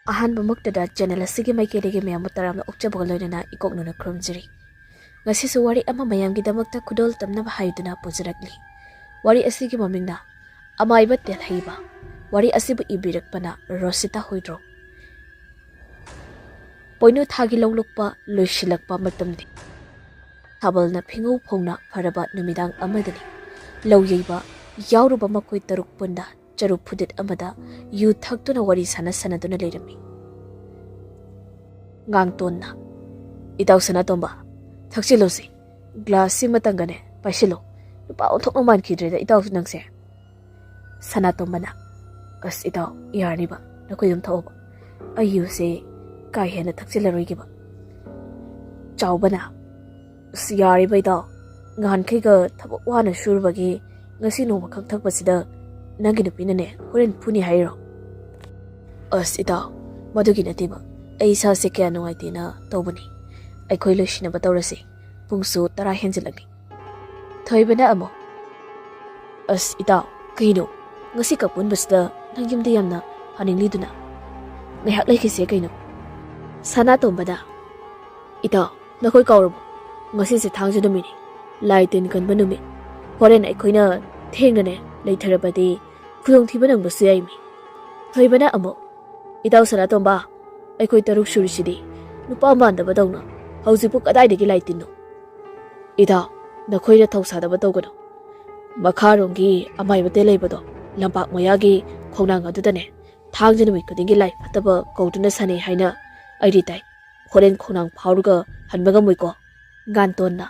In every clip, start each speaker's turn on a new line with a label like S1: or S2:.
S1: ꯑꯍꯥꯟꯕ ꯃꯛꯇꯗ ꯆꯦꯅꯦꯜ ꯑꯁꯤꯒꯤ ꯃꯥꯏꯀꯩꯗꯒꯤ ꯃꯌꯥꯝꯕꯨ ꯇꯔꯥꯝꯅ ꯑꯣꯛꯆꯕꯒ ꯂꯣꯏꯅꯅ ꯏꯀꯣꯛꯅꯅ ꯈꯨꯔꯨꯝꯖꯔꯤ꯫ ꯉꯁꯤꯁꯨ ꯋꯥꯔꯤ ꯑꯃ ꯃꯌꯥꯝꯒꯤꯗꯃꯛꯇ ꯈꯨꯗꯣꯜ ꯇꯝꯅꯕ ꯍꯥꯏꯗꯨꯅ ꯄꯨꯖꯔꯛꯂꯤ꯫ ꯋꯥꯔꯤ ꯑꯁꯤꯒꯤ ꯃꯃꯤꯡꯅ ꯑꯃꯥꯏꯕ ꯇꯦꯜꯍꯩꯕ꯫ ꯋꯥꯔꯤ ꯑꯁꯤꯕꯨ ꯏꯕꯤꯔꯛꯄꯅ ꯔꯣꯁꯤꯇꯥ ꯍꯨꯏꯗ꯭ꯔꯣꯝ꯫ ꯄꯣꯏꯅꯨ ꯊꯥꯒꯤ ꯂꯧꯂꯣꯛꯄ ꯂꯣꯏꯁꯤꯜꯂꯛꯄ ꯃꯇꯝꯗꯤ ꯊꯥꯕꯜꯅ ꯐꯤꯡꯉꯧ ꯐꯧꯅ ꯐꯔꯕ ꯅꯨꯃꯤꯗꯥꯡ ꯑꯃꯗꯅꯤ꯫ ꯂꯧ ꯌꯩꯕ ꯌꯥꯎꯔꯨꯕ ꯃꯈꯣꯏ ꯇꯔꯨꯛ ꯄꯨꯟꯅ ꯆꯔꯨ ꯐꯨꯗꯤꯠ ꯑꯃꯗ ꯌꯨ ꯊꯛꯇꯨꯅ ꯋꯥꯔꯤ ꯁꯥꯟꯅꯗꯨꯅ ꯂꯩꯔꯝꯃꯤ꯫ ꯉꯥꯡꯇꯣꯟꯅ "ꯏꯇꯥꯎ ꯁꯅꯥꯇꯣꯝꯕ, ꯊꯛꯆꯤꯜꯂꯨꯁꯤ, ꯒ꯭ꯂꯥꯁ ꯁꯤꯃꯇꯪꯒꯅꯦ ꯄꯥꯏꯁꯤꯜꯂꯨ, ꯅꯨꯄꯥ ꯑꯣꯟꯊꯣꯛꯅ ꯃꯥꯟꯈꯤꯗ꯭ꯔꯦꯗ ꯏꯇꯥꯎ ꯅꯪꯁꯦ." ꯁꯅꯥꯇꯣꯝꯕꯅ "ꯑꯁ ꯏꯇꯥꯎ ꯌꯥꯔꯅꯤꯕ, ꯅꯈꯣꯏ ꯑꯗꯨꯝ ꯊꯛꯑꯣꯕ, ꯑꯩ ꯌꯨꯁꯦ ꯀꯥ ꯍꯦꯟꯅ ꯊꯛꯆꯤꯜꯂꯔꯣꯏꯒꯦꯕ." ꯆꯥꯎꯕꯅ "ꯑꯁ ꯌꯥꯔꯤꯕ ꯏꯇꯥꯎ, ꯅꯍꯥꯟꯈꯩꯒ ꯊꯕꯛ ꯋꯥꯅ ꯁꯨꯔꯨꯕꯒꯤ ꯉꯁꯤ ꯅꯣꯡꯃꯈꯛ ꯊꯛꯄꯁꯤꯗ ꯅꯪꯒꯤ ꯅꯨꯄꯤꯅꯅꯦ ꯍꯣꯔꯦꯟ ꯐꯨꯅꯤ ꯍꯥꯏꯔꯣ?" "ꯑꯁ ꯏꯇꯥꯎ, ꯃꯗꯨꯒꯤ ꯅꯠꯇꯦꯕ, ꯑꯩ ꯏꯁꯥꯁꯦ ꯀꯌꯥ ꯅꯨꯡꯉꯥꯏꯇꯦꯅ ꯇꯧꯕꯅꯤ꯫ ꯑꯩꯈꯣꯏ ꯂꯣꯏꯁꯤꯟꯅꯕ ꯇꯧꯔꯁꯤ, ꯄꯨꯡꯁꯨ 10 ꯍꯦꯟꯖꯤꯜꯂꯛꯂꯤ." ꯊꯣꯏꯕꯅ ꯑꯃꯨꯛ "ꯑꯁ ꯏꯇꯥꯎ, ꯀꯩꯅꯣ ꯉꯁꯤ ꯈꯛ ꯄꯨꯟꯕꯁꯤꯗ ꯅꯪ ꯌꯨꯝꯗ ꯌꯥꯝꯅ ꯍꯟꯅꯤꯡꯂꯤꯗꯨꯅ? ꯉꯥꯏꯍꯥꯛ ꯂꯩꯈꯤꯁꯦ ꯀꯩꯅꯣ." ꯁꯅꯥꯇꯣꯝꯕꯅ "ꯏꯇꯥꯎ, ꯅꯈꯣꯏ ꯀꯥꯎꯔꯕꯣ? ꯉꯁꯤꯁꯦ ꯊꯥꯡꯖ ꯅꯨꯃꯤꯠꯅꯤ, ꯂꯥꯏ ꯇꯤꯟ ꯀꯟꯕ ꯅꯨꯃꯤꯠ. ꯍꯣꯔꯦꯟ ꯑꯩꯈꯣꯏꯅ ꯊꯦꯡꯅꯅꯦ ꯂꯩꯊꯔꯕꯗꯤ ꯈꯨꯗꯣꯡꯊꯤꯕ ꯅꯪꯕꯁꯨ ꯌꯥꯏꯃꯤ." ꯊꯣꯏꯕꯅ ꯑꯃꯨꯛ "ꯏꯇꯥꯎ ꯁꯅꯥꯇꯣꯝꯕ, ꯑꯩꯈꯣꯏ 3 ꯁꯨꯔꯤꯁꯤꯗꯤ ꯅꯨꯄꯥ ꯃꯥꯟꯗꯕꯗꯧꯅ ꯍꯧꯖꯤꯛꯄꯨ ꯀꯗꯥꯏꯗꯒꯤ ꯂꯥꯏ ꯇꯤꯟꯅꯣ? ꯏꯇꯥꯎ, ꯅꯈꯣꯏꯅ ꯊꯧꯁꯥꯗꯕ ꯇꯧꯒꯅꯨ. ꯃꯈꯥꯔꯣꯝꯒꯤ ꯑꯃꯥꯏꯕ ꯇꯦꯜꯍꯩꯕꯗꯣ ꯂꯝꯄꯥꯛ ꯃꯌꯥꯒꯤ ꯈꯣꯡꯅꯥꯡ ꯑꯗꯨꯗꯅꯦ ꯊꯥꯡꯖ ꯅꯨꯃꯤꯠ ꯈꯨꯗꯤꯡꯒꯤ ꯂꯥꯏ ꯐꯠꯇꯕ ꯀꯧꯗꯨꯅ ꯁꯥꯟꯅꯩ ꯍꯥꯏꯅ ꯑꯩꯗꯤ ꯇꯥꯏ. ꯍꯣꯔꯦꯟ ꯈꯣꯡꯅꯥꯡ ꯐꯥꯎꯔꯒ ꯍꯟꯕ ꯉꯝꯃꯣꯏꯀꯣ." ꯉꯥꯟꯇꯣꯟꯅ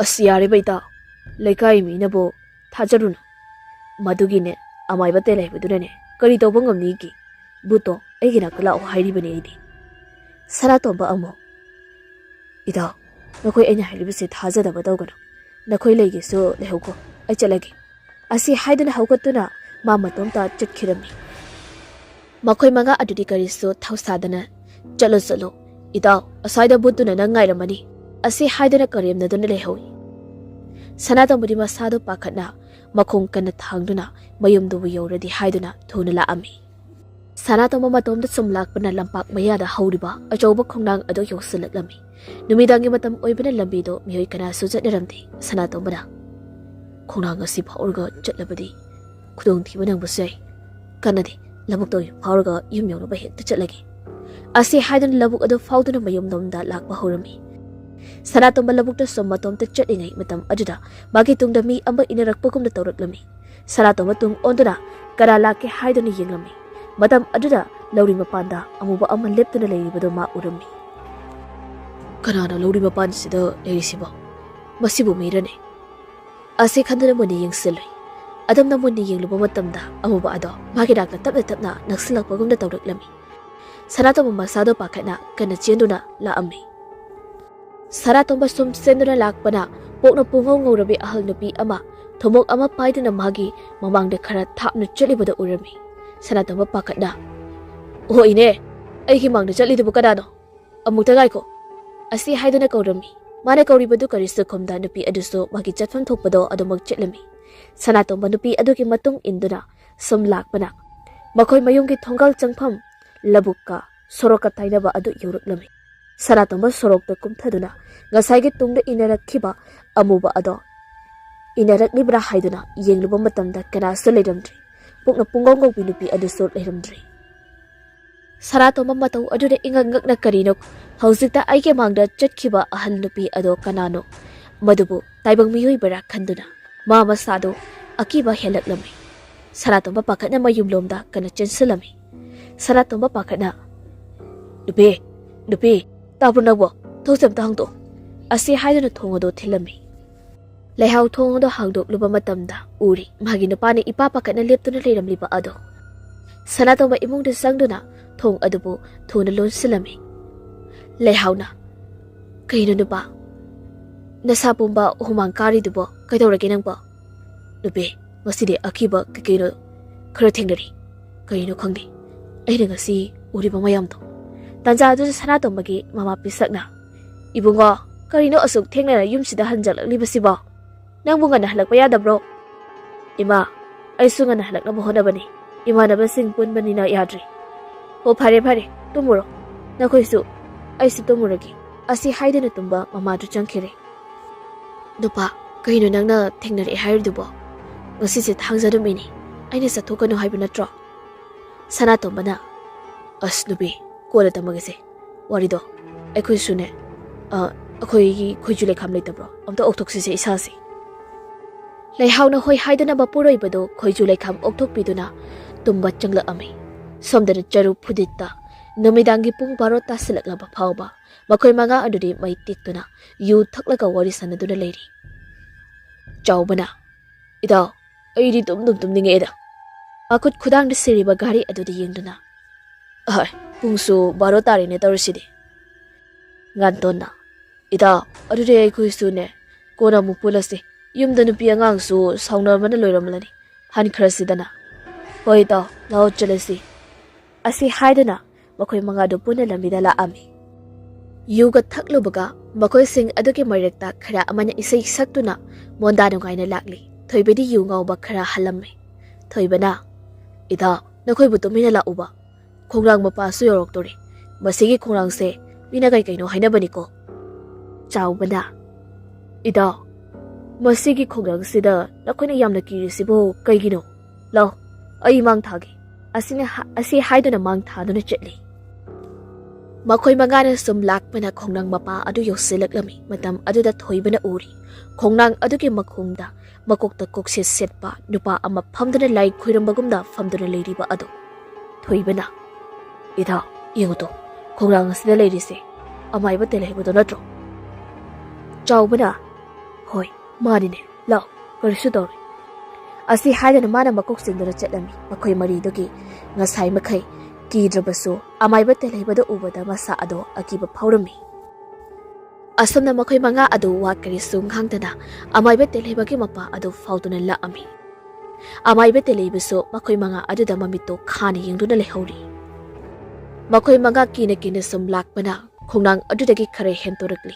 S1: "ꯑꯁ ꯌꯥꯔꯤꯕ ꯏꯇꯥꯎ, ꯂꯩꯀꯥꯏ ꯃꯤꯅꯕꯨ ꯊꯥꯖꯔꯨꯅꯨ. ꯃꯗꯨꯒꯤꯅꯦ ꯑꯃꯥꯏꯕ ꯇꯦꯜꯍꯩꯕꯗꯨꯅꯅꯦ ꯀꯔꯤ ꯇꯧꯕ ꯉꯝꯅꯤꯒꯤ? ꯕꯨꯠꯇꯣ ꯑꯩꯒꯤ ꯅꯥꯛꯇ ꯂꯥꯛꯑꯣ ꯍꯥꯏꯔꯤꯕꯅꯤ ꯑꯩꯗꯤ." ꯁꯅꯥꯇꯣꯝꯕ ꯑꯃꯨꯛ "ꯏꯇꯥꯎ, ꯅꯈꯣꯏ ꯑꯩꯅ ꯍꯥꯏꯔꯤꯕꯁꯦ ꯊꯥꯖꯗꯕ ꯇꯧꯒꯅꯨ. ꯅꯈꯣꯏ ꯂꯩꯒꯦꯁꯨ ꯂꯩꯍꯧꯀꯣ, ꯑꯩ ꯆꯠꯂꯒꯦ." ꯑꯁꯤ ꯍꯥꯏꯗꯨꯅ ꯍꯧꯒꯠꯇꯨꯅ ꯃꯥ ꯃꯇꯣꯝꯇ ꯆꯠꯈꯤꯔꯝꯃꯤ꯫ ꯃꯈꯣꯏ 5 ꯑꯗꯨꯗꯤ ꯀꯔꯤꯁꯨ ꯊꯧꯁꯥꯗꯅ "ꯆꯠꯂꯣ, ꯏꯇꯥꯎ, ꯑꯁ꯭ꯋꯥꯏꯗ ꯕꯨꯠꯇꯨꯅ ꯅꯪ ꯉꯥꯏꯔꯝꯃꯅꯤ." ꯑꯁꯤ ꯍꯥꯏꯗꯨꯅ ꯀꯔꯦꯝꯅꯗꯨꯅ ꯂꯩꯍꯧꯏ꯫ ꯁꯅꯥꯇꯣꯝꯕꯗꯤ ꯃꯁꯥꯗꯨ ꯄꯥꯈꯠꯅ ꯃꯈꯣꯡ ꯀꯟꯅ ꯊꯥꯡꯗꯨꯅ ꯃꯌꯨꯝꯗꯨꯕꯨ ꯌꯧꯔꯗꯤ ꯍꯥꯏꯗꯨꯅ ꯊꯨꯅ ꯂꯥꯛꯑꯝꯃꯤ꯫ ꯁꯅꯥꯇꯣꯝꯕ ꯃꯇꯣꯝꯗ ꯁꯨꯝ ꯂꯥꯛꯄꯅ ꯂꯝꯄꯥꯛ ꯃꯌꯥꯗ ꯍꯧꯔꯤꯕ ꯑꯆꯧꯕ ꯈꯣꯡꯅꯥꯡ ꯑꯗꯨ ꯌꯧꯁꯤꯜꯂꯛꯂꯝꯃꯤ꯫ ꯅꯨꯃꯤꯗꯥꯡꯒꯤ ꯃꯇꯝ ꯑꯣꯏꯕꯅ ꯂꯝꯕꯤꯗꯣ ꯃꯤꯑꯣꯏ ꯀꯅꯥꯁꯨ ꯆꯠꯅꯔꯝꯗꯦ꯫ ꯁꯅꯥꯇꯣꯝꯕꯅ "ꯈꯣꯡꯅꯥꯡ ꯑꯁꯤ ꯐꯥꯎꯔꯒ ꯆꯠꯂꯕꯗꯤ ꯈꯨꯗꯣꯡꯊꯤꯕ ꯅꯪꯕꯁꯨ ꯌꯥꯏ. ꯀꯟꯅꯗꯤ ꯂꯧꯕꯨꯛꯇ ꯐꯥꯎꯔꯒ ꯌꯨꯝ ꯌꯧꯅꯕ ꯍꯦꯛꯇ ꯆꯠꯂꯒꯦ." ꯑꯁꯤ ꯍꯥꯏꯗꯨꯅ ꯂꯧꯕꯨꯛ ꯑꯗꯨ ꯐꯥꯎꯗꯨꯅ ꯃꯌꯨꯝꯂꯣꯝꯗ ꯂꯥꯛꯄ ꯍꯧꯔꯝꯃꯤ꯫ ꯁꯅꯥꯇꯣꯝꯕ ꯂꯧꯕꯨꯛꯇ ꯁꯨꯝ ꯃꯇꯣꯝꯇ ꯆꯠꯂꯤꯉꯩ ꯃꯇꯝ ꯑꯗꯨꯗ ꯃꯥꯒꯤ ꯇꯨꯡꯗ ꯃꯤ ꯑꯃ ꯏꯅꯔꯛꯄꯒꯨꯝꯅ ꯇꯧꯔꯛꯂꯝꯃꯤ꯫ ꯁꯅꯥꯇꯣꯝꯕ ꯇꯨꯡ ꯑꯣꯟꯗꯨꯅ ꯀꯅꯥ ꯂꯥꯛꯀꯦ ꯍꯥꯏꯗꯨꯅ ꯌꯦꯡꯂꯝꯃꯤ꯫ ꯃꯇꯝ ꯑꯗꯨꯗ ꯂꯧꯔꯤ ꯃꯄꯥꯟꯗ ꯑꯃꯨꯕ ꯑꯃ ꯂꯦꯞꯇꯨꯅ ꯂꯩꯔꯤꯕꯗꯨ ꯃꯥ ꯎꯔꯝꯃꯤ꯫ "ꯀꯅꯥꯅꯣ ꯂꯧꯔꯤ ꯃꯄꯥꯟꯁꯤꯗ ꯂꯩꯔꯤꯁꯤꯕꯣ? ꯃꯁꯤꯕꯨ ꯃꯤꯔꯅꯦ?" ꯑꯁꯤ ꯈꯟꯗꯨꯅ ꯃꯨꯟꯅ ꯌꯦꯡꯁꯤꯜꯂꯨꯏ꯫ ꯑꯗꯨꯝꯅ ꯃꯨꯟꯅ ꯌꯦꯡꯂꯨꯕ ꯃꯇꯝꯗ ꯑꯃꯨꯕ ꯑꯗꯣ ꯃꯥꯒꯤ ꯅꯥꯛꯇ ꯇꯞꯅ ꯅꯛꯁꯤꯜꯂꯛꯄꯒꯨꯝꯅ ꯇꯧꯔꯛꯂꯝꯃꯤ꯫ ꯁꯅꯥꯇꯣꯝꯕ ꯃꯁꯥꯗꯣ ꯄꯥꯈꯠꯅ ꯀꯟꯅ ꯆꯦꯟꯗꯨꯅ ꯂꯥꯛꯑꯝꯃꯤ꯫ ꯁꯅꯥꯇꯣꯝꯕ ꯁꯨꯝ ꯆꯦꯟꯗꯨꯅ ꯂꯥꯛꯄꯅ ꯄꯣꯛꯅ ꯄꯨꯡꯉꯧ ꯉꯧꯔꯕꯤ ꯑꯍꯜ ꯅꯨꯄꯤ ꯑꯃ ꯊꯨꯃꯣꯛ ꯑꯃ ꯄꯥꯏꯗꯨꯅ ꯃꯥꯒꯤ ꯃꯃꯥꯡꯗ ꯈꯔ ꯊꯥꯞꯅ ꯆꯠꯂꯤꯕꯗꯨ ꯎꯔꯝꯃꯤ꯫ ꯁꯅꯥꯇꯣꯝꯕ ꯄꯥꯈꯠꯅ "ꯑꯣ ꯏꯅꯦ, ꯑꯩꯒꯤ ꯃꯥꯡꯗ ꯆꯠꯂꯤꯗꯨꯕꯨ ꯀꯅꯥꯅꯣ? ꯑꯃꯨꯛꯇ ꯉꯥꯏꯈꯣ." ꯑꯁꯤ ꯍꯥꯏꯗꯨꯅ ꯀꯧꯔꯝꯃꯤ꯫ ꯃꯥꯅ ꯀꯧꯔꯤꯕꯗꯨ ꯀꯔꯤꯁꯨ ꯈꯨꯝꯗ ꯅꯨꯄꯤ ꯑꯗꯨꯁꯨ ꯃꯥꯒꯤ ꯆꯠꯐꯝ ꯊꯣꯛꯄꯗꯣ ꯑꯗꯨꯃꯛ ꯆꯠꯂꯝꯃꯤ꯫ ꯁꯅꯥꯇꯣꯝꯕ ꯅꯨꯄꯤ ꯑꯗꯨꯒꯤ ꯃꯇꯨꯡ ꯏꯟꯗꯨꯅ ꯁꯨꯝ ꯂꯥꯛꯄꯅ ꯃꯈꯣꯏ ꯃꯌꯨꯝꯒꯤ ꯊꯣꯡꯒꯥꯜ ꯆꯪꯐꯝ ꯂꯧꯕꯨꯛꯀ ꯁꯣꯔꯣꯛꯀ ꯇꯥꯏꯅꯕ ꯑꯗꯨ ꯌꯧꯔꯛꯂꯝꯃꯤ꯫ ꯁꯅꯥꯇꯣꯝꯕ ꯁꯣꯔꯣꯛꯇ ꯀꯨꯝꯊꯗꯨꯅ ꯉꯁꯥꯏꯒꯤ ꯇꯨꯡꯗ ꯏꯅꯔꯛꯈꯤꯕ ꯑꯃꯨꯕ ꯑꯗꯣ ꯏꯅꯔꯛꯂꯤꯕ꯭ꯔꯥ ꯍꯥꯏꯗꯨꯅ ꯌꯦꯡꯂꯨꯕ ꯃꯇꯝꯗ ꯀꯅꯥꯁꯨ ꯂꯩꯔꯝꯗ꯭ꯔꯤ꯫ ꯄꯨꯛꯅ ꯄꯨꯡꯉꯧ ꯉꯧꯕꯤ ꯅꯨꯄꯤ ꯑꯗꯨꯁꯨ ꯂꯩꯔꯝꯗ꯭ꯔꯤ꯫ ꯁꯅꯥꯇꯣꯝꯕ ꯃꯇꯧ ꯑꯗꯨꯗ ꯏꯉꯛ ꯉꯛꯅ ꯀꯔꯤꯅꯣ ꯍꯧꯖꯤꯛꯇ ꯑꯩꯒꯤ ꯃꯥꯡꯗ ꯆꯠꯈꯤꯕ ꯑꯍꯜ ꯅꯨꯄꯤ ꯑꯗꯣ ꯀꯅꯥꯅꯣ? ꯃꯗꯨꯕꯨ ꯇꯥꯏꯕꯪ ꯃꯤꯑꯣꯏꯕꯔꯥ ꯈꯟꯗꯨꯅ ꯃꯥ ꯃꯁꯥꯗꯣ ꯑꯀꯤꯕ ꯍꯦꯜꯂꯛꯂꯝꯃꯤ꯫ ꯁꯅꯥꯇꯣꯝꯕ ꯄꯥꯈꯠꯅ ꯃꯌꯨꯝꯂꯣꯝꯗ ꯀꯟꯅ ꯆꯦꯟꯁꯤꯜꯂꯝꯃꯤ꯫ ꯁꯅꯥꯇꯣꯝꯕ ꯄꯥꯈꯠꯅ ꯅꯨꯄꯤ, ꯇꯥꯕ꯭ꯔꯣ ꯅꯪꯕꯣ? ꯊꯣꯡꯁꯦ ꯑꯝꯇ ꯍꯥꯡꯗꯣꯛꯑꯣ." ꯑꯁꯤ ꯍꯥꯏꯗꯨꯅ ꯊꯣꯡ ꯑꯗꯨ ꯊꯤꯜꯂꯝꯃꯤ꯫ ꯂꯩꯍꯥꯎ ꯊꯣꯡ ꯑꯗꯨ ꯍꯥꯡꯗꯣꯛꯂꯨꯕ ꯃꯇꯝꯗ ꯎꯔꯤ ꯃꯥꯒꯤ ꯅꯨꯄꯥꯅ ꯏꯄꯥ ꯄꯥꯈꯠꯅ ꯂꯦꯞꯇꯨꯅ ꯂꯩꯔꯝꯂꯤꯕ ꯑꯗꯣ꯫ ꯁꯅꯥꯇꯣꯝꯕ ꯏꯃꯨꯡꯗ ꯆꯪꯗꯨꯅ ꯊꯣꯡ ꯑꯗꯨꯕꯨ ꯊꯨꯅ ꯂꯣꯟꯁꯤꯜꯂꯝꯃꯤ꯫ ꯂꯩꯍꯥꯎꯅ "ꯀꯩꯅꯣ ꯅꯨꯄꯥ, ꯅꯁꯥ ꯄꯨꯝꯕ ꯍꯨꯃꯥꯡ ꯀꯥꯔꯤꯗꯨꯕꯣ ꯀꯩꯗꯧꯔꯒꯦ ꯅꯪꯕꯣ?" "ꯅꯨꯄꯤ, ꯉꯁꯤꯗꯤ ꯑꯀꯤꯕ ꯀꯩꯅꯣ ꯈꯔ ꯊꯦꯡꯅꯔꯤ. ꯀꯩꯅꯣ ꯈꯪꯗꯦ ꯑꯩꯅ ꯉꯁꯤ ꯎꯔꯤꯕ ꯃꯌꯥꯝꯗꯣ." ꯇꯥꯟꯖꯥ ꯑꯗꯨꯗ ꯁꯅꯥꯇꯣꯝꯕꯒꯤ ꯃꯃꯥ ꯄꯤꯁꯛꯅ "ꯏꯕꯨꯡꯉꯣ, ꯀꯔꯤꯅꯣ ꯑꯁꯨꯛ ꯊꯦꯡꯅ ꯌꯨꯝꯁꯤꯗ ꯍꯟꯖꯜꯂꯛꯂꯤꯕꯁꯤꯕꯣ? ꯅꯪꯕꯨ ꯉꯟꯅ ꯍꯜꯂꯛꯄ ꯌꯥꯗꯕ꯭ꯔꯣ?" "ꯏꯃꯥ, ꯑꯩꯁꯨ ꯉꯟꯅ ꯍꯜꯂꯛꯅꯕ ꯍꯣꯠꯅꯕꯅꯤ. ꯏꯃꯥꯟꯅꯕꯁꯤꯡ ꯄꯨꯟꯕꯅꯤꯅ ꯌꯥꯗ꯭ꯔꯤ." "ꯑꯣ ꯐꯔꯦ, tumuro nakoisu aisu tumuragi asi haidana tumba mamadu changkhire nupa kaino nangna thengnare hairdubo ngasi se thangjarumini aina sathokanu haibu natro sana tombana as nubi kola tamagase warido aikhoisu ne akhoigi khoijule kham leitabro amta okthokse se isasi leihauna hoi haidana bapuroi bado khoijule kham okthokpiduna tumba changla ami somdana charu phudita namidangi pung 12 tasilakla phawba makhoi manga adudi mai tiktuna yu thaklaga wari sanaduna leiri chawbana ida aidi tum ninge da akut khudang de seriba gari adudi yengduna ai pungsu 12 tari ne torusidi ngantonna ida adudi ai khuisu ne kona mu pulase yumda nupi angang su sauna mana loiramlani han khrasidana hoi da lao chalasi asi haidana makhoi manga do puna lamida la ami yuga thaklubaga makhoi sing aduki marekta khara amana isai saktuna monda no gaina lakli thoibedi yu ngawba khara halamme thoibana ida nakhoi bu tumina la uba khongrang mapa su yorok tori masigi khongrang se mina gai kaino haina bani ko chawbana ida masigi khongrang sida nakhoi yamna kirisibo kaigino law ai mang thagi asi haidana mang thaduna chetli makhoi mangana sum lakpana khongnang mapa adu yoselakami matam aduda thoibana uri khongnang aduki makhungda makokta kokse setpa nupa ama phamdana lai khoirambagumda phamdana leiriba adu thoibana ida yenguto khongrang asida leirise amaiba telheiba do natro chawbana hoi manine law karisu dori asi haidana mana makok sindura chetlami makhoi mari dogi ngasai makhai kidrabasu amaiba telheiba do ubada masa ado akiba phawrami asomna makhoi manga ado wakari sung hangtana amaiba telheiba ki mapa ado fauduna la ami amaiba telheiba so makhoi manga ado da mamito khani yengduna lehori makhoi manga kina sum lakpana khongnang adu dagi khare hentorakli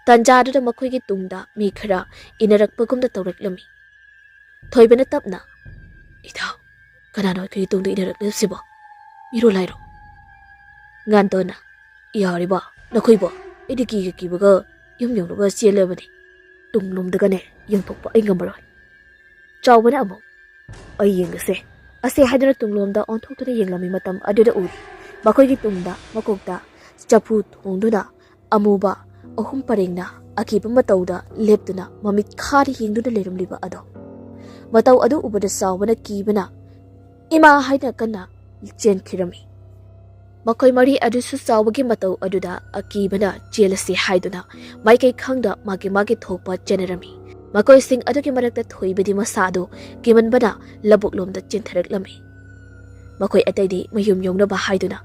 S1: tanja adu da makhoi gi tungda mi khara inarakpagumda tawraklami thoibana tapna ida kanano ki tungda inarakle sibo miro lairo ngantona yariba nakhoibo ediki kibaga yum ba sielebani tunglum daga ne yengthokpa ai ngambaroi chawbana amo ai yengase ase haidana tunglom da onthoktuna yenglami matam aduda uri makhoi gi tungda makokta CHAPHU thongduna amuba ahum parengna akiba matauda leptuna mamit khari yengduna lerumliba ado matau adu ubada sawbana kibana ima haida kana chen khirami makhoi mari adu su sawbagi matau aduda akibana jelasi haiduna maikai khangda magi thokpa generami makhoi sing aduki marakta thoibedi masado kimanbana labuklomda chentharaklami makhoi ataidi mayum yongna ba haiduna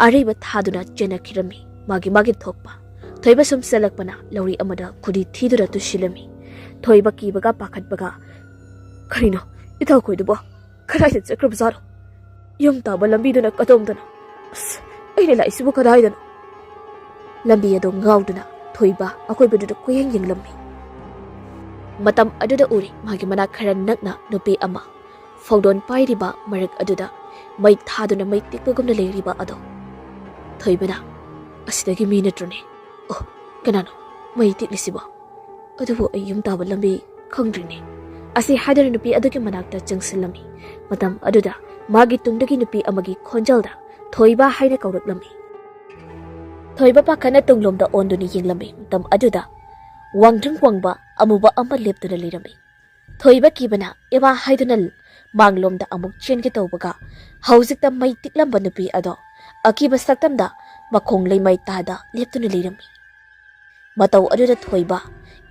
S1: ariba thaduna chena khirami magi thokpa thoiba sum selakpana lori amada khudi thidura tu shilami thoiba kibaga pakhatbaga kharino ithau khoidubo kharai chakrab zaro yum taba lambi duna katomdana aina la isibu kadaidana lambi ado ngawduna thoiba akoi bedu kuyeng yenglammi matam aduda uri magi mana khara nakna nupi ama faudon pairiba marak aduda mai thaduna mai tikpagumna leiriba ado thoibana asidagi mi natrone oh kanano mai tiklisiba adubu ayum taba lambi khangdrine asi haidar nupi aduki manakta changsilami matam aduda magi tungdagi nupi amagi khonjalda thoiba haina kauraklami thoiba pakhana tunglomda onduni yenglami matam aduda wangdring wangba amuba amma leptuna lirami thoiba kibana eba haidunal manglomda amuk chenke tawbaga haujikta mai tiklamba nupi ado akiba saktamda makhong leimai tada leptuna lirami matau aduda thoiba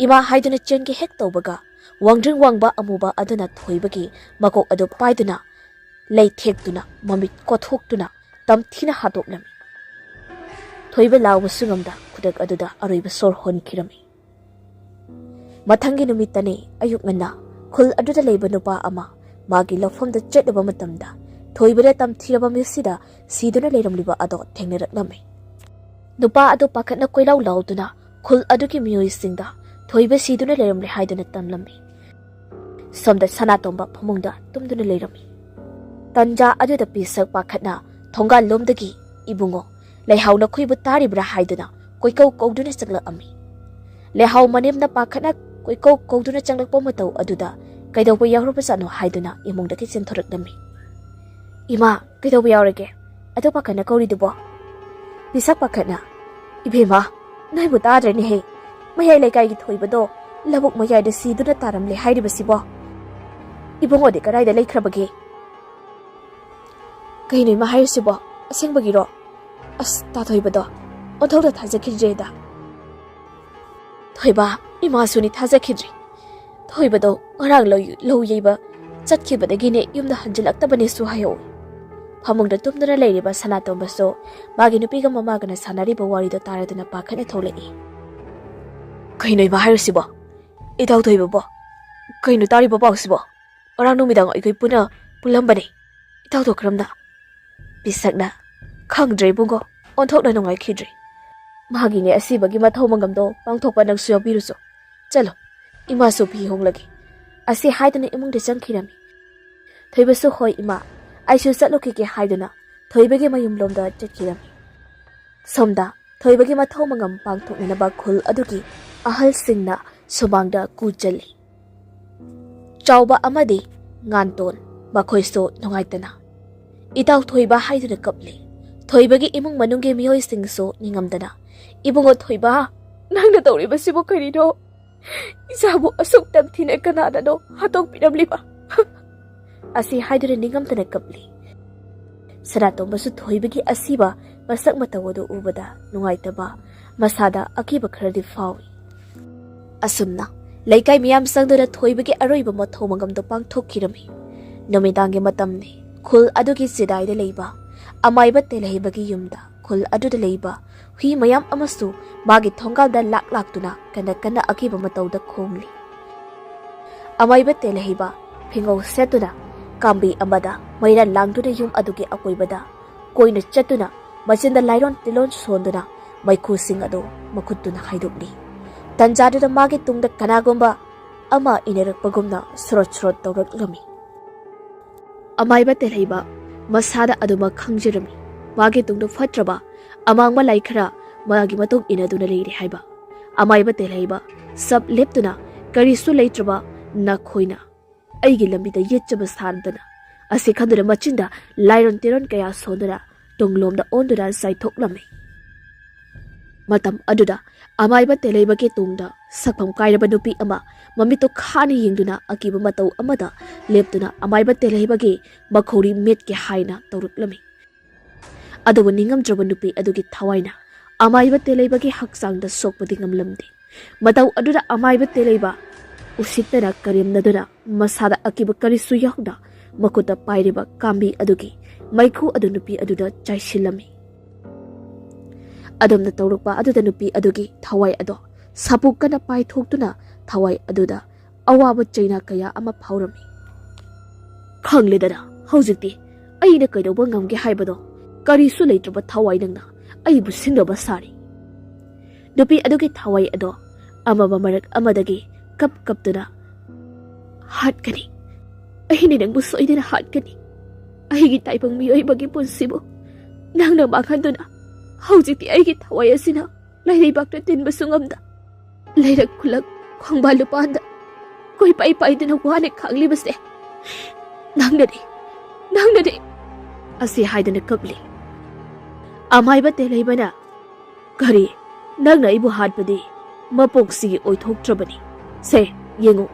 S1: ima haiduna chenke hek tawbaga wangdring wangba amuba aduna thoibagi makok adu paiduna lei thekduna mamit kothokduna tamthina hatoklami thoiba lawa sungamda khudak aduda aroiba sor honkhirami mathangi numitani ayuk ngana khul aduda leiba nupa ama magi lafomda chetaba matamda thoibare tamthiraba misida siduna leiramliba ado thengnaraknami nupa ado pakhatna koilaw lawduna khul aduki miyoi singda thoiba siduna leiramle haiduna tamlami somda sanatomba phamungda tumduna leirami tanja aduda pisak pakhatna thonga lomdagi ibungo ꯂꯩꯍꯥꯎꯅ ꯈꯨꯏꯕꯨ ꯇꯥꯔꯤꯕ꯭ꯔꯥ ꯍꯥꯏꯗꯨꯅ ꯀꯣꯏꯀꯧ ꯀꯧꯗꯨꯅ ꯆꯪꯂꯛꯑꯝꯃꯤ꯫ ꯂꯩꯍꯥꯎ ꯃꯅꯦꯝꯅ ꯄꯥꯈꯠꯅ ꯀꯣꯏꯀꯧ ꯀꯧꯗꯨꯅ ꯆꯪꯂꯛꯄ ꯃꯇꯧ ꯑꯗꯨꯗ ꯀꯩꯗꯧꯕ ꯌꯥꯎꯔꯕꯖꯥꯠꯅꯣ ꯍꯥꯏꯗꯨꯅ ꯏꯃꯨꯡꯗꯒꯤ ꯆꯦꯟꯊꯣꯔꯛꯂꯝꯃꯤ꯫ ꯏꯃꯥ, ꯀꯩꯗꯧꯕ ꯌꯥꯎꯔꯒꯦ? ꯑꯗꯨ ꯄꯥꯈꯠꯅ ꯀꯧꯔꯤꯗꯨꯕꯣ? ꯄꯤꯁꯛ ꯄꯥꯈꯠꯅ, ꯏꯕꯦꯝꯃ, ꯅꯣꯏꯕꯨ ꯇꯥꯗ꯭ꯔꯦꯅꯦꯍꯦ, ꯃꯌꯥꯏ ꯂꯩꯀꯥꯏꯒꯤ ꯊꯣꯏꯕꯗꯣ ꯂꯕꯨꯛ ꯃꯌꯥꯏꯗ ꯁꯤꯗꯨꯅ ꯇꯥꯔꯝꯂꯦ ꯍꯥꯏꯔꯤꯕꯁꯤꯕꯣ? ꯏꯕꯨꯡꯉꯣꯗꯤ ꯀꯗꯥꯏꯗ ꯂꯩꯈ꯭ꯔꯕꯒꯦ? ꯀꯩꯅꯣ ꯏꯃꯥ ꯍꯥꯏꯔꯤꯁꯤꯕꯣ? ꯑꯁꯦꯡꯕꯒꯤꯔꯣ? ꯑꯁ, ꯇꯥꯊꯣꯏꯕꯗꯣ ꯑꯣꯟꯊꯣꯛꯅ ꯊꯥꯖꯈꯤꯗ꯭ꯔꯦꯗ꯫ ꯊꯣꯏꯕ, ꯏꯃꯥꯁꯨꯅꯤ ꯊꯥꯖꯈꯤꯗ꯭ꯔꯤ꯫ ꯊꯣꯏꯕꯗꯣ ꯉꯔꯥꯡ ꯂꯧ ꯌꯩꯕ ꯆꯠꯈꯤꯕꯗꯒꯤꯅꯦ ꯌꯨꯝꯗ ꯍꯟꯖꯤꯜꯂꯛꯇꯕꯅꯦꯁꯨ ꯍꯥꯏꯍꯧꯏ꯫ ꯐꯃꯨꯡꯗ ꯇꯨꯝꯗꯨꯅ ꯂꯩꯔꯤꯕ ꯁꯅꯥꯇꯣꯝꯕꯁꯨ ꯃꯥꯒꯤ ꯅꯨꯄꯤꯒ ꯃꯃꯥꯒꯅ ꯁꯥꯟꯅꯔꯤꯕ ꯋꯥꯔꯤꯗꯣ ꯇꯥꯔꯗꯨꯅ ꯄꯥꯈꯠꯅ ꯊꯣꯛꯂꯛꯏ꯫ ꯀꯩꯅꯣ ꯏꯃꯥ ꯍꯥꯏꯔꯤꯁꯤꯕꯣ? ꯏꯇꯥꯎ ꯊꯣꯏꯕꯕꯣ? ꯀꯩꯅꯣ ꯇꯥꯔꯤꯕ ꯄꯥꯎꯁꯤꯕꯣ? ꯉꯔꯥꯡ ꯅꯨꯃꯤꯗꯥꯡ ꯑꯩꯈꯣꯏ ꯄꯨꯜꯂꯝꯕꯅꯦ꯫ ꯏꯇꯥꯎꯗꯣ ꯀꯔꯝꯅ? ꯄꯤꯁꯛꯅ, ꯈꯪꯗ꯭ꯔꯦ ꯏꯕꯨꯡꯉꯣ, ꯑꯣꯟꯊꯣꯛꯅ ꯅꯨꯡꯉꯥꯏꯈꯤꯗ꯭ꯔꯦ꯫ ꯃꯥꯒꯤꯅꯦ ꯑꯁꯤꯕꯒꯤ ꯃꯊꯧ ꯃꯉꯝꯗꯣ ꯄꯥꯡꯊꯣꯛꯄ ꯅꯪꯁꯨ ꯌꯥꯎꯕꯤꯔꯨꯆꯣ꯫ ꯆꯠꯂꯣ, ꯏꯃꯥꯁꯨ ꯐꯤ ꯍꯣꯡꯂꯒꯦ꯫ ꯑꯁꯤ ꯍꯥꯏꯗꯨꯅ ꯏꯃꯨꯡꯗ ꯆꯪꯈꯤꯔꯝꯃꯤ꯫ ꯊꯣꯏꯕꯁꯨ ꯍꯣꯏ ꯏꯃꯥ, ꯑꯩꯁꯨ ꯆꯠꯂꯨꯈꯤꯒꯦ ꯍꯥꯏꯗꯨꯅ ꯊꯣꯏꯕꯒꯤ ꯃꯌꯨꯝꯂꯣꯝꯗ ꯆꯠꯈꯤꯔꯝꯃꯤ꯫ ꯁꯣꯝꯗ ꯊꯣꯏꯕꯒꯤ ꯃꯊꯧ ꯃꯉꯝ ꯄꯥꯡꯊꯣꯛꯅꯅꯕ ꯈꯨꯜ ꯑꯗꯨꯒꯤ ꯑꯍꯜꯁꯤꯡꯅ ꯁꯨꯃꯥꯡꯗ ꯀꯨ ꯆꯜꯂꯤ꯫ ꯆꯥꯎꯕ ꯑꯃꯗꯤ ꯉꯥꯟꯇꯣꯟ, ꯃꯈꯣꯏꯁꯨ ꯅꯨꯡꯉꯥꯏꯇꯅ ꯏꯇꯥꯎ ꯊꯣꯏꯕ ꯍꯥꯏꯗꯨꯅ ꯀꯞꯂꯤ꯫ ꯊꯣꯏꯕꯒꯤ ꯏꯃꯨꯡ ꯃꯅꯨꯡꯒꯤ ꯃꯤꯑꯣꯏꯁꯤꯡꯁꯨ ꯅꯤꯡꯉꯝꯗꯅ, ꯏꯕꯨꯡꯉꯣ ꯊꯣꯏꯕ, ꯅꯪꯅ ꯇꯧꯔꯤꯕꯁꯤꯕꯨ ꯀꯔꯤꯅꯣ? ꯏꯆꯥꯕꯨ ꯑꯁꯨꯛ ꯇꯝꯊꯤꯅ ꯀꯅꯥꯅꯅꯣ ꯍꯥꯠꯇꯣꯛꯄꯤꯔꯝꯂꯤꯕ? ꯑꯁꯤ ꯍꯥꯏꯗꯨꯅ ꯅꯤꯡꯉꯝꯗꯅ ꯀꯞꯂꯤ꯫ ꯁꯅꯥꯇꯣꯝꯕꯁꯨ ꯊꯣꯏꯕꯒꯤ ꯑꯁꯤꯕ ꯃꯁꯛ ꯃꯇꯧ ꯑꯗꯨ ꯎꯕꯗ ꯅꯨꯡꯉꯥꯏꯇꯕ, ꯃꯁꯥꯗ ꯑꯀꯤꯕ ꯈꯔꯗꯤ ꯐꯥꯎꯏ꯫ ꯑꯁꯨꯝꯅ ꯂꯩꯀꯥꯏ ꯃꯤꯌꯥꯝ ꯆꯪꯗꯨꯅ ꯊꯣꯏꯕꯒꯤ ꯑꯔꯣꯏꯕ ꯃꯊꯧ ꯃꯉꯝꯗꯣ ꯄꯥꯡꯊꯣꯛꯈꯤꯔꯝꯃꯤ꯫ ꯅꯨꯃꯤꯗꯥꯡꯒꯤ ꯃꯇꯝꯅꯤ꯫ ꯈꯨꯜ ꯑꯗꯨꯒꯤ ꯆꯤꯗꯥꯏꯗ ꯂꯩꯕ ꯑꯃꯥꯏꯕ ꯇꯦꯜꯍꯩꯕꯒꯤ ꯌꯨꯝꯗ ꯈꯨꯜ ꯑꯗꯨꯗ ꯂꯩꯕ ꯍꯨꯏ ꯃꯌꯥꯝ ꯑꯃꯁꯨ ꯃꯥꯒꯤ ꯊꯣꯡꯒꯥꯜꯗ ꯂꯥꯛꯇꯨꯅ ꯀꯟꯅ ꯑꯀꯤꯕ ꯃꯇꯧꯗ ꯈꯣꯡꯂꯤ꯫ ꯑꯃꯥꯏꯕ ꯇꯦꯜꯍꯩꯕ ꯐꯤꯉꯧ ꯁꯦꯠꯇꯨꯅ ꯀꯥꯝꯕꯤ ꯑꯃꯗ ꯃꯩꯔꯥ ꯂꯥꯡꯗꯨꯅ ꯌꯨꯝ ꯑꯗꯨꯒꯤ ꯑꯀꯣꯏꯕꯗ ꯀꯣꯏꯅ ꯆꯠꯇꯨꯅ ꯃꯆꯤꯟꯗ ꯂꯥꯏꯔꯣꯟ ꯇꯤꯜꯂꯣꯟ ꯁꯣꯟꯗꯨꯅ ꯃꯩꯈꯨꯁꯤꯡ ꯑꯗꯨ ꯃꯈꯨꯠꯇꯨꯅ ꯍꯥꯏꯗꯣꯛꯂꯤ꯫ ꯇꯟꯖꯥꯗꯨꯗ ꯃꯥꯒꯤ ꯇꯨꯡꯗ ꯀꯅꯥꯒꯨꯝꯕ ꯑꯃ ꯏꯅꯔꯛꯄꯒꯨꯝꯅ ꯁꯣꯔꯣꯠ ꯇꯧꯔꯛꯂꯝꯃꯤ꯫ ꯑꯃꯥꯏꯕ ꯇꯦꯜꯍꯩꯕ ꯃꯁꯥꯗ ꯑꯗꯨꯃꯛ ꯈꯪꯖꯔꯝꯃꯤ ꯃꯥꯒꯤ ꯇꯨꯡꯗ ꯐꯠꯇ꯭ꯔꯕ ꯑꯃꯥꯡꯕ ꯂꯥꯏ ꯈꯔ ꯃꯥꯒꯤ ꯃꯇꯨꯡ ꯏꯟꯅꯗꯨꯅ ꯂꯩꯔꯤ ꯍꯥꯏꯕ꯫ ꯑꯃꯥꯏꯕ ꯇꯦꯜꯍꯩꯕ ꯁꯞ ꯂꯦꯞꯇꯨꯅ ꯀꯔꯤꯁꯨ ꯂꯩꯇ꯭ꯔꯕ ꯅꯈꯣꯏꯅ ꯑꯩꯒꯤ ꯂꯝꯕꯤꯗ ꯌꯦꯠꯆꯕ ꯁꯥꯗꯨꯅ ꯑꯁꯤ ꯈꯟꯗꯨꯅ ꯃꯆꯤꯟꯗ ꯂꯥꯏꯔꯣꯟ ꯇꯤꯔꯣꯟ ꯀꯌꯥ ꯁꯣꯟꯗꯨꯅ ꯇꯨꯡꯂꯣꯝꯗ ꯑꯣꯟꯗꯨꯅ ꯆꯥꯏꯊꯣꯛꯂꯝꯃꯤ꯫ ꯃꯇꯝ ꯑꯗꯨꯗ ꯑꯃꯥꯏꯕ ꯇꯦꯜꯍꯩꯕꯒꯤ ꯇꯨꯡꯗ ꯁꯛꯐꯝ ꯀꯥꯏꯔꯕ ꯅꯨꯄꯤ ꯑꯃ ꯃꯃꯤꯠꯇꯨ ꯈꯥꯅ ꯌꯦꯡꯗꯨꯅ ꯑꯀꯤꯕ ꯃꯇꯧ ꯑꯃꯗ ꯂꯦꯞꯇꯨꯅ ꯑꯃꯥꯏꯕ ꯇꯦꯜꯍꯩꯕꯒꯤ ꯃꯈꯧꯔꯤ ꯃꯦꯠꯀꯦ ꯍꯥꯏꯅ ꯇꯧꯔꯛꯂꯝꯃꯤ꯫ ꯑꯗꯨꯕꯨ ꯅꯤꯡꯉꯝꯗ꯭ꯔꯕ ꯅꯨꯄꯤ ꯑꯗꯨꯒꯤ ꯊꯋꯥꯏꯅ ꯑꯃꯥꯏꯕ ꯇꯦꯜꯍꯩꯕꯒꯤ ꯍꯛꯆꯥꯡꯗ ꯁꯣꯛꯄꯗꯤ ꯉꯝꯂꯝꯗꯦ꯫ ꯃꯇꯧ ꯑꯗꯨꯗ ꯑꯃꯥꯏꯕ ꯇꯦꯜꯍꯩꯕ ꯎꯁꯤꯠꯇꯅ ꯀꯔꯦꯝꯅꯗꯨꯅ ꯃꯁꯥꯗ ꯑꯀꯤꯕ ꯀꯔꯤꯁꯨ ꯌꯥꯎꯅ ꯃꯈꯨꯠꯇ ꯄꯥꯏꯔꯤꯕ ꯀꯥꯝꯕꯤ ꯑꯗꯨꯒꯤ ꯃꯩꯈꯨ ꯑꯗꯨ ꯅꯨꯄꯤ ꯑꯗꯨꯗ ꯆꯥꯏꯁꯤꯜꯂꯝꯃꯤ꯫ ꯑꯗꯨꯝꯅ ꯇꯧꯔꯛꯄ ꯑꯗꯨꯗ ꯅꯨꯄꯤ ꯑꯗꯨꯒꯤ ꯊꯋꯥꯏ ꯑꯗꯣ ꯁꯥꯄꯨ ꯀꯟꯅ ꯄꯥꯏꯊꯣꯛꯇꯨꯅ ꯊꯋꯥꯏ ꯑꯗꯨꯗ ꯑꯋꯥꯕ ꯆꯩꯅꯥ ꯀꯌꯥ ꯑꯃ ꯐꯥꯎꯔꯝꯃꯤ꯫ ꯈꯪꯂꯦꯗꯅ ꯍꯧꯖꯤꯛꯇꯤ ꯑꯩꯅ ꯀꯩꯗꯧꯕ ꯉꯝꯒꯦ ꯍꯥꯏꯕꯗꯣ? ꯀꯔꯤꯁꯨ ꯂꯩꯇ꯭ꯔꯕ ꯊꯋꯥꯏ ꯅꯪꯅ ꯑꯩꯕꯨ ꯁꯤꯡꯅꯕ ꯁꯥꯔꯤ꯫ ꯅꯨꯄꯤ ꯑꯗꯨꯒꯤ ꯊꯋꯥꯏ ꯑꯗꯣ ꯑꯃꯝꯕ ꯃꯔꯛ ꯑꯃꯗꯒꯤ ꯀꯞꯇꯨꯅ, ꯍꯥꯠꯀꯅꯤ, ꯑꯩꯅ ꯅꯪꯕꯨ ꯁꯣꯏꯗꯅ ꯍꯥꯠꯀꯅꯤ꯫ ꯑꯩꯒꯤ ꯇꯥꯏꯕꯪ ꯃꯤꯑꯣꯏꯕꯒꯤ ꯄꯨꯟꯁꯤꯕꯨ ꯅꯪꯅ ꯃꯥꯡꯍꯟꯗꯨꯅ ꯍꯧꯖꯤꯛꯇꯤ ꯑꯩꯒꯤ ꯊꯋꯥꯏ ꯑꯁꯤꯅ ꯂꯩꯕꯥꯛꯇ ꯇꯤꯟꯕꯁꯨ ꯉꯝꯗ ꯂꯩꯔꯛ ꯈꯨꯜꯂꯛ ꯈꯣꯡꯕꯥꯜ ꯂꯨꯄꯥꯟꯗ ꯀꯣꯏꯄꯥꯏ ꯄꯥꯏꯗꯨꯅ ꯋꯥꯅ ꯈꯥꯡꯂꯤꯕꯁꯦ ꯅꯪꯅꯗꯤ ꯑꯁꯤ ꯍꯥꯏꯗꯨꯅ ꯀꯞꯂꯤ꯫ ꯑꯃꯥꯏꯕ ꯇꯦꯜꯍꯩꯕꯅ, ꯀꯔꯤ, ꯅꯪꯅ ꯑꯩꯕꯨ ꯍꯥꯠꯄꯗꯤ ꯃꯄꯣꯛꯁꯤꯒꯤ ꯑꯣꯏꯊꯣꯛꯇ꯭ꯔꯕꯅꯤ꯫ ꯁꯦ ꯌꯦꯡꯉꯨ,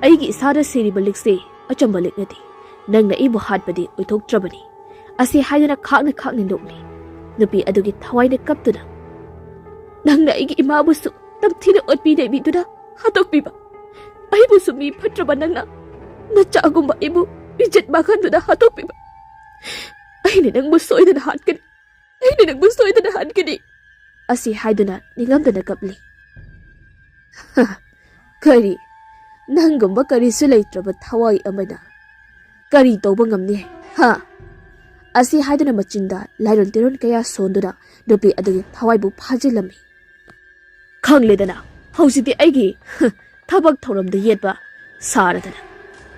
S1: ꯑꯩꯒꯤ ꯏꯁꯥꯗ ꯁꯤꯔꯤꯕ ꯂꯤꯛꯁꯤ ꯑꯆꯝꯕ ꯂꯤꯛ ꯅꯠꯇꯦ꯫ ꯅꯪꯅ ꯑꯩꯕꯨ ꯍꯥꯠꯄꯗꯤ ꯑꯣꯏꯊꯣꯛꯇ꯭ꯔꯕꯅꯤ꯫ ꯑꯁꯤ ꯍꯥꯏꯗꯨꯅ ꯈꯥꯛꯅ ꯅꯣꯛꯂꯤ꯫ ꯅꯨꯄꯤ ꯑꯗꯨꯒꯤ ꯊꯋꯥꯏꯅ ꯀꯞꯇꯨꯅ, ꯅꯪꯅ ꯑꯩꯒꯤ ꯏꯃꯥꯕꯨꯁꯨ ꯇꯝꯊꯤꯅ ꯑꯣꯠꯄꯤ ꯅꯩꯕꯤꯗꯨꯅ ꯍꯥꯠꯇꯣꯛꯄꯤꯕ, ꯑꯩꯕꯨꯁꯨ ꯃꯤ ꯐꯠꯇ꯭ꯔꯕ ꯅꯪꯅ ꯅꯆꯥꯒꯨꯝꯕ ꯑꯩꯕꯨ ꯏꯖꯠ ꯃꯥꯡꯍꯟꯗꯨꯅ ꯍꯥꯠꯇꯣꯛꯄꯤꯕ, ꯑꯩꯅ ꯅꯪꯕꯨ ꯁꯣꯏꯗꯅ ꯍꯥꯠꯀꯅꯤ꯫ ꯑꯁꯤ ꯍꯥꯏꯗꯨꯅ ꯅꯤꯡꯉꯝꯗꯅ ꯀꯞꯂꯤ꯫ ꯀꯔꯤ, ꯅꯪꯒꯨꯝꯕ ꯀꯔꯤꯁꯨ ꯂꯩꯇ꯭ꯔꯕ ꯊꯋꯥꯏ ꯑꯃꯅ ꯀꯔꯤ ꯇꯧꯕ ꯉꯝꯅꯤ ꯍꯥ? ꯑꯁꯤ ꯍꯥꯏꯗꯨꯅ ꯃꯆꯤꯟꯗ ꯂꯥꯏꯔꯣꯟ ꯇꯤꯔꯣꯟ ꯀꯌꯥ ꯁꯣꯟꯗꯨꯅ ꯅꯨꯄꯤ ꯑꯗꯨꯒꯤ ꯊꯋꯥꯏꯕꯨ ꯐꯥꯖꯤꯜꯂꯝꯃꯤ꯫ ꯈꯪꯂꯦꯗꯅ ꯍꯧꯖꯤꯛꯇꯤ ꯑꯩꯒꯤ ꯊꯕꯛ ꯊꯧꯔꯝꯗ ꯌꯦꯠꯄ ꯁꯥꯔꯗꯅ꯫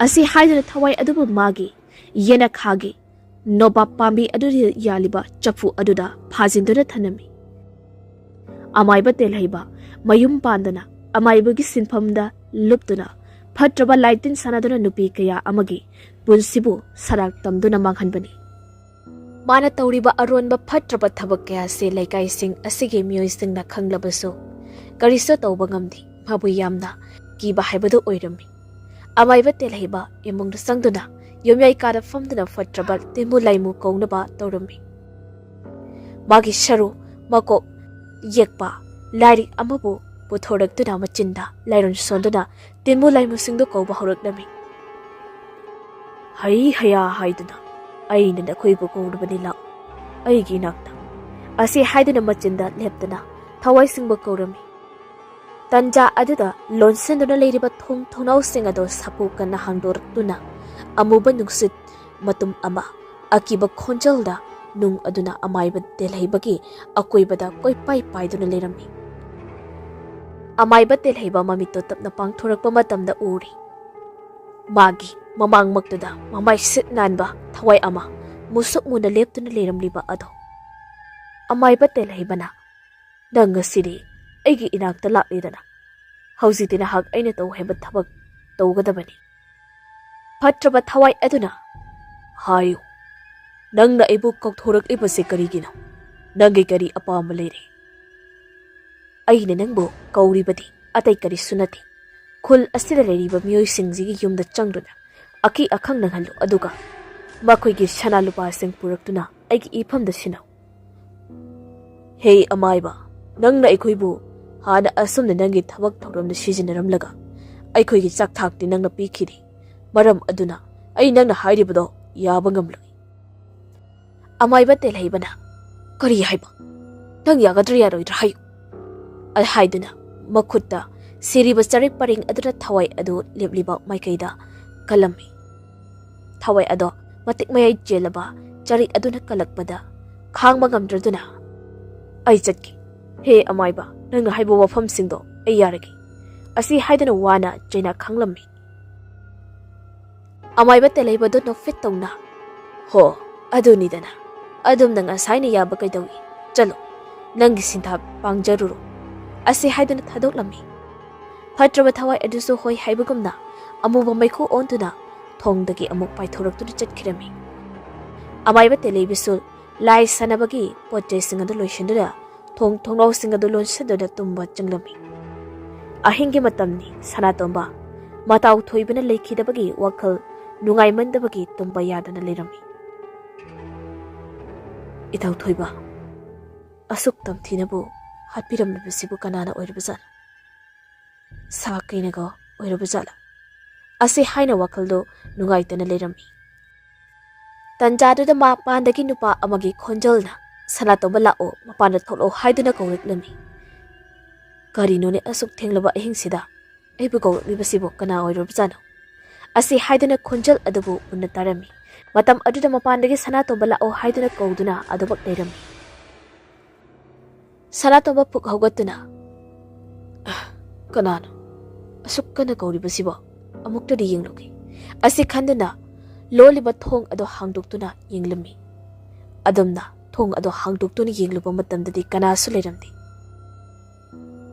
S1: ꯑꯁꯤ ꯍꯥꯏꯗꯨꯅ ꯊꯋꯥꯏ ꯑꯗꯨꯕꯨ ꯃꯥꯒꯤ ꯌꯦꯅꯈꯥꯒꯤ nobap pambi adudi yaliba chaphu aduda phajinduna thanami. Amaiba telheiba mayum pandana amaibagi sinfamda luptuna phatraba laitin sanaduna nupi kaya amagi punsibu sarak tamduna manghanbani. Mana tauriba aronba phatraba thabak kaya se laikai sing asige miyoi singna khanglabaso kariso tawba ngamdi mabu yamna kiba haibadu oirami. Amaiba telheiba imungda sangduna yomyai kada famduna phatraba timu laimu kaunaba taurami. Magi sharu mako yekpa lari amabu puthoraktuna machinda lairon sonduna timu laimu singdo kauba horaknami. Hai haya haiduna aina da khoibu kaurabani la aigi nakta asi haiduna machinda leptana thawai singba kaurami. Tanja aduda lonsenduna leiriba thongnau sing ado sapu kana hangdortuna amuba nungsit matum ama akiba khonjalda nung aduna amaiba telheibagi akoibada koi pai paiduna leirami. Amaiba telheiba mamito tapna pangthorakpa matamda uri. Magi mamangmaktuda mamai sit nanba thawai ama musuk muna leptuna leiramliba ado. Amaiba telheibana danga siri aigi inakta laklidana haujitina hak aina tau heba thabak taugadabani. Phatraba thawai aduna hayu nangna ibu kauthoraklibase karigino nangi kari apamba leire. Aina nangbu kauribadi atai kari sunati khul asida leiriba miyoi singjigi yumda changduna aki akhang nanghallu aduga makoigi sana lupa sing puraktuna aigi ifamda sinau. Hey amaiba nangna ikhoibu hana asumna nangi thabak thauramda sijinaramlaga aikhoigi chak thakti nangna pikhiri maram aduna ai nangna hairibado yaba ngamloi. Amaiba telheibana kari haiba nang yagadra yaroidra hayu al haiduna makhutta siriba charik paring aduna thawai adu lebliba maikaida kalami. Thawai ado matik mayai jelaba charik aduna kalakpada khangba ngamdraduna ai chatki. He amaiba nang haibo wafam singdo ai yaragi asi haidana wana jaina khanglami. Amaiba telheiba do no fit tawna ho aduni dana adum nang asaina yaba kaidawi chalo nangi sintha pangjaruro asi haidana thadoklami. Phatraba thawai aduso hoi haibagumna amuba maikhu ontuna thongdagi amuk paithoraktuna chatkirami. Amaiba telheibisul lai sanabagi potjai singadu loishandura thongnau singadu lonsaduna tumba changlami. Ahingi matamni sanatomba matau thoibana leikidabagi wakhal nungai mandabagi tumba yadana lerami. Itau thoiba asuk tamthinabu hatpiramnabasibu kanana oirabazana sa kainago oirabazala asi haina wakhaldo nungaitana lerami. Tanjaduda mapandagi nupa amagi khonjalna sanatomba lao mapanda tholo haiduna kauriklami. Karinone asuk thenglaba ahingsida aibu kauriklibasibu kana oirabazana asi haiduna khonjal adubu punna tarami. Matam aduda mapandagi sanatomba lao haiduna kauduna adubak lerami. Sanatomba puk haugatuna kanano asuk kana kauribasibu amuktadi yenglogi asi khanduna loliba thong ado hangdoktuna yenglami. Adamna thong ado hangdoktuna yengluba matamdadi kanasu leramdi.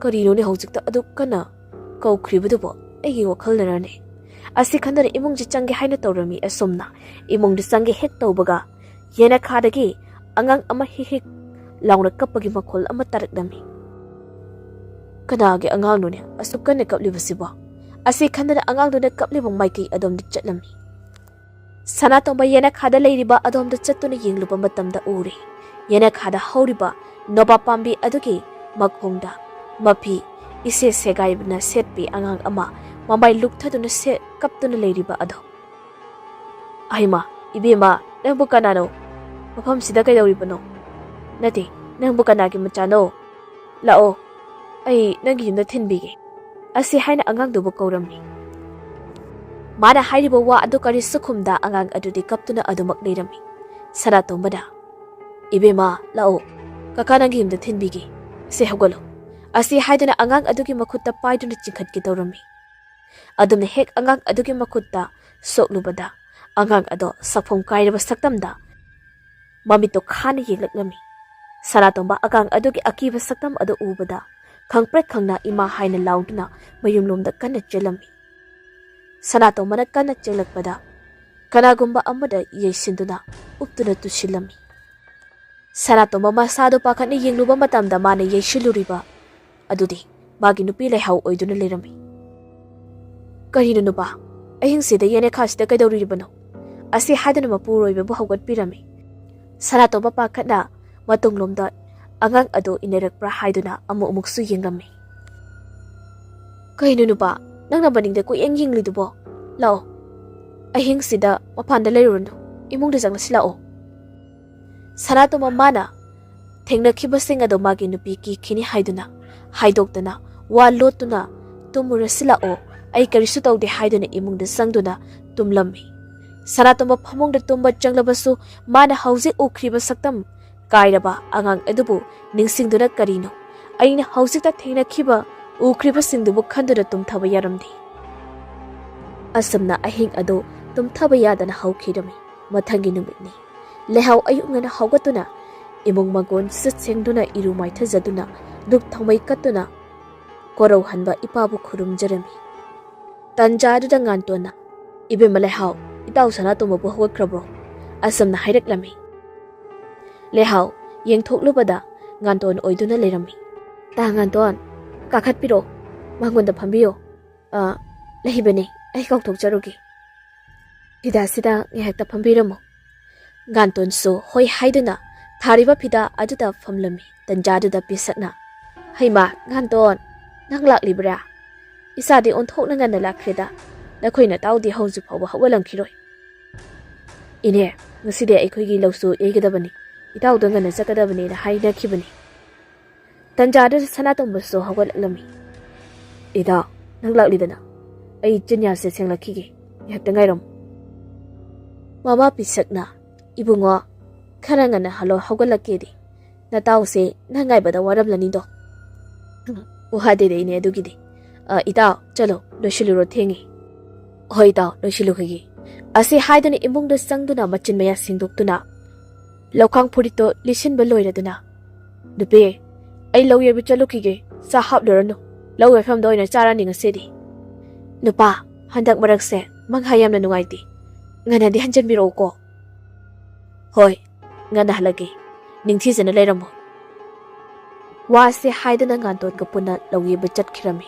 S1: Karinone haujikta adu kana kaukhribadubo aigi wakhalnarane asi khandana imungji changi haina tawrami asomna imungdi changi hek tawbaga yena khadagi angang ama hik launa kapagi makhol ama tarakdami. Kanage angang none asukane kaplibasiba asi khandana angang duna kaplibong maiki adomdi chatlami. Sanatomba yena khada leiriba adomda chattuna yengluba matamda uri yena khada hauriba noba pambi adugi makhongda mapi ise segaibna setpi angang ama mamai lukthaduna se kaptuna leiriba ado. Aima ibema nangbu kanano mafam sida kaidawribano nati nangbu kanagi machano lao ai nangi yumda thinbige asi haina angang dubu kauramni. Mana hairiba wa adu kari sukhumda angang adudi kaptuna adumak leirami. Sanatombada ibema lao kaka nangi yumda thinbige se hagolo asi haiduna angang adugi makhutta paiduna chingkhatki tawrami. Adumna hek angang adugi makhutta soklubada angang ado saphom kairaba saktamda Mamito khana yenglaklami. Sanatomba agang adugi akiba saktam adu ubada khangpret khangna ima haina lauduna mayumlomda kanna chelami. Sanatomana kanna chelakpada kanagumba amada yeisinduna uptuna tusilami. Sanatomba masado pakhatna yengluba matamda mana yeishiluriba adudi magi nupi leihau oiduna lerami. Karino nupa ahingsida yene khasida kaidawribano asi haidana mapuroibabu haugatpirami. Sanatomba pakhatna matunglomda angang ado inerakpra haiduna amuksu yenglami. Karino nupa nangna baningda ko yenglidubo lao ahingsida mapanda leirunu imungda janglasi lao. Sanatomba mana thengnakhibasing ado magi nupi ki khini haiduna haidoktana wa lotuna tumurasila o ai karisu tawde haiduna imungda sangduna tumlammi. Sanatomba phamongda tumba changlabasu mana hauzik ukriba saktam kairaba angang adubu ningsingduna karino aina hauzikta thengnakiba ukriba singdubu khanduna tumthaba yaramdi. Asamna ahing ado tumthaba yadana haukhirami. Mathangi numitni lehau ayungana haugatuna imung magon sitsengduna iru maithajaduna duk thomai katuna korau hanba ipabu khurumjarami. Tanjaduna ngantona ibema lehau itaw Sanatomba bu hawkrabro asamna haireklami. Lehau yengthoklubada nganton oiduna lerami. Ta nganton kakhatpiro mangonda phambiyo lehibane ai kaukthokjarugi. Fida sida ngehakta phambiramo. Nganton so hoi haiduna thariba fida aduda phamlami. Tanjaduda pisakna haima nganton nang laklibra isadi onthokna ngana lakreda nakhoina tawdi hauju phawa hawalamkhiroi. Ine ngaside aikhoigi lawsu eigadabani itawda ngana jakadabani na haina khibani. Tanjadu Sanatomba so hawalaklami. Ida nang laklidana ai chinya se senglakige yakta ngairam. Mama pisakna ibungo khara ngana halo hawgalakedi nataw se nangaibada waramlani do. Uhade de ine adugidi itaw chalo loshiluro thengi. Hoi taw loshilukigi asi haidana imungda sangduna machin maya singdoktuna lokhang phurito lisinba loiraduna nupe ai lawyer bi chalukige sa hapdorano lawyer fam doina charani ngasedi. Nupa handak marakse manghayamna nungaiti ngana di hanjan biro ko. Hoi ngana halagi ningthijana leiramo. Wase haidana nganton ka puna lawyer bi chatkhirami.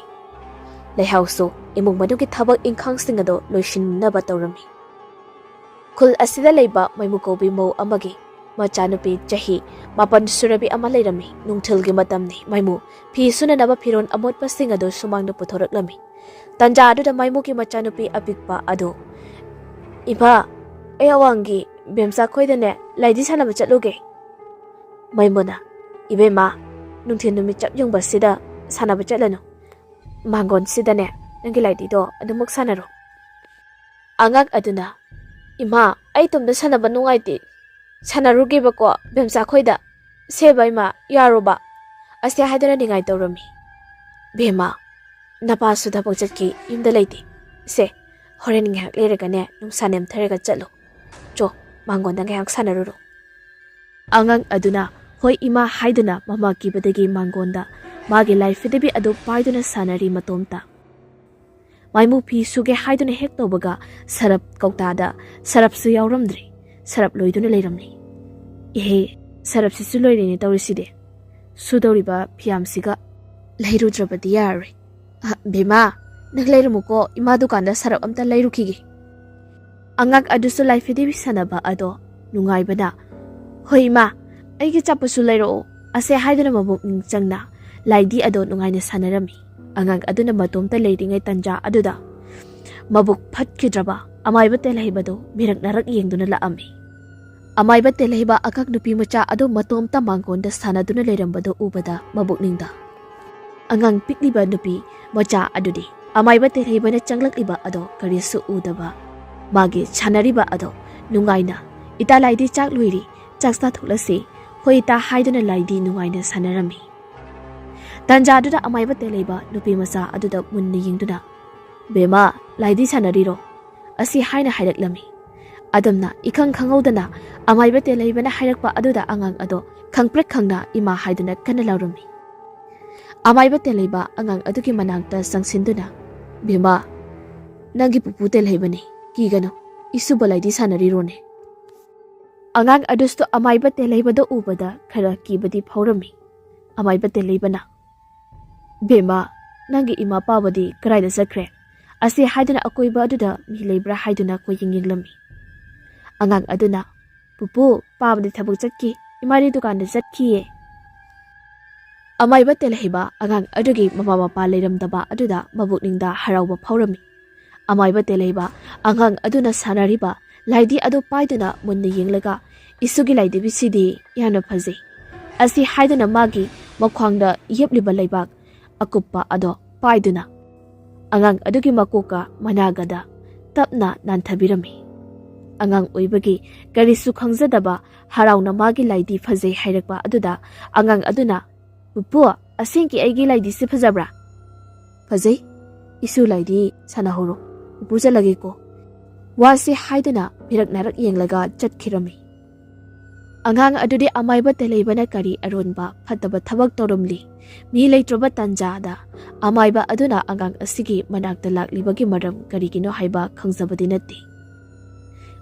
S1: Leihauso imung madugi thabak ingkhang singado loishinnaba tawrami. Khul asida leiba maimukobi mo amagi machanupi chahi mapan surabi ama leirami nungthilgi matamni maimu phi sunanaba phiron amotpa singado sumangna puthoraklami. Tanja aduda maimuki machanupi apikpa ado iba ayawangi bemsa khoidane laidi sanaba chatluge. Maimuna ibema nungthin numi chapjungba sida sanaba chatlanu. Mangon sidane nangi laidi do adumuk sanaro. Angak aduna ima ai tumda sanaba nungaiti sanarugi bako bemsa khoida seba ima yaroba asya haidara ningai tawrami. Bema napa sudha pochatki yumda laiti se horen ngak leragane nungsanem tharega chatlo cho mangon da ngak sanaruro. Angak aduna hoi ima haiduna mama kibadagi mangonda magi life debi adu paiduna sanari matomta. Maimu phi suge haiduna hek tobaga sarap kautada sarap su yawramdri sarap loiduna leiramni. Ehe sarap sisu loirini tawriside sudawriba phiamsiga leirudrabadi yare. Bema nang leirumuko ima dukanda sarap amta leirukigi. Angak adusu life debi sanaba ado nungaibana hoi ma aigi chapasu leiro ase haiduna mabuk ningchangna laidi ado nungaina sanarami. Angak aduna matomta leiringai tanja aduda mabuk phatkidraba Amaiba TELHEIBA mirak narak yengduna laami. Amaiba TELHEIBA akak nupi macha ado matomta mangkonda sanaduna leirambado ubada mabukningda. Angang pikliba nupi macha adudi Amaiba TELHEIBA na changlakliba ado karisu udaba magi chanariba ado nungaina ita laidi chak luiri chaksta thoklasi hoi ta haiduna laidi nungaina sanarami. Tanja aduda Amaiba TELHEIBA nupi macha aduda munni yengduna bema laidi sanariro asi haina haidaklami Adamna ikang khanghaudana Amaiba TELHEIBAna hairakpa aduda angang ado khangprek khangna ima haiduna kana laurami. Amaiba TELHEIBA angang adugi manakta sangsinduna Bima nangi pupu TELHEIBAni kigano isubalaidi sanarirone. Angang adusto Amaiba TELHEIBado ubada khara kibadi phaurami. Amaiba TELHEIBAna Bima nangi ima pabadi karaida sakre asi haiduna akoiba aduda mi leibra haiduna ko yinglami. Angang aduna pupu pabadi thabuk chakki imari dukan da chakkiye. Amaiba TELHEIBA angang adugi mama mapa leiramdaba aduda mabukningda harauba phaurami. Amaiba TELHEIBA angang aduna sanariba laidi adu paiduna munna yenglaga isugi laidi bisidi yana phajei. Asi haiduna magi makhwangda yepliba leibak akuppa ado paiduna angang adugi makoka managada tapna nanthabirami. Angang oibagi karisu khangzadaba harauna magi laidi phajei hairakpa aduda angang aduna pupu asengki aigi laidi se phajabra phajei isu laidi sanahoro pupu jalage ko wasi haiduna birak narak yenglaga chatkirami. Angang adudi Amaiba TELHEIBAna kari aronba phataba thabak torumli mi leitroba tanjada Amaiba aduna angang asigi manakta laklibagi maram karigino haiba khangzabadi natti.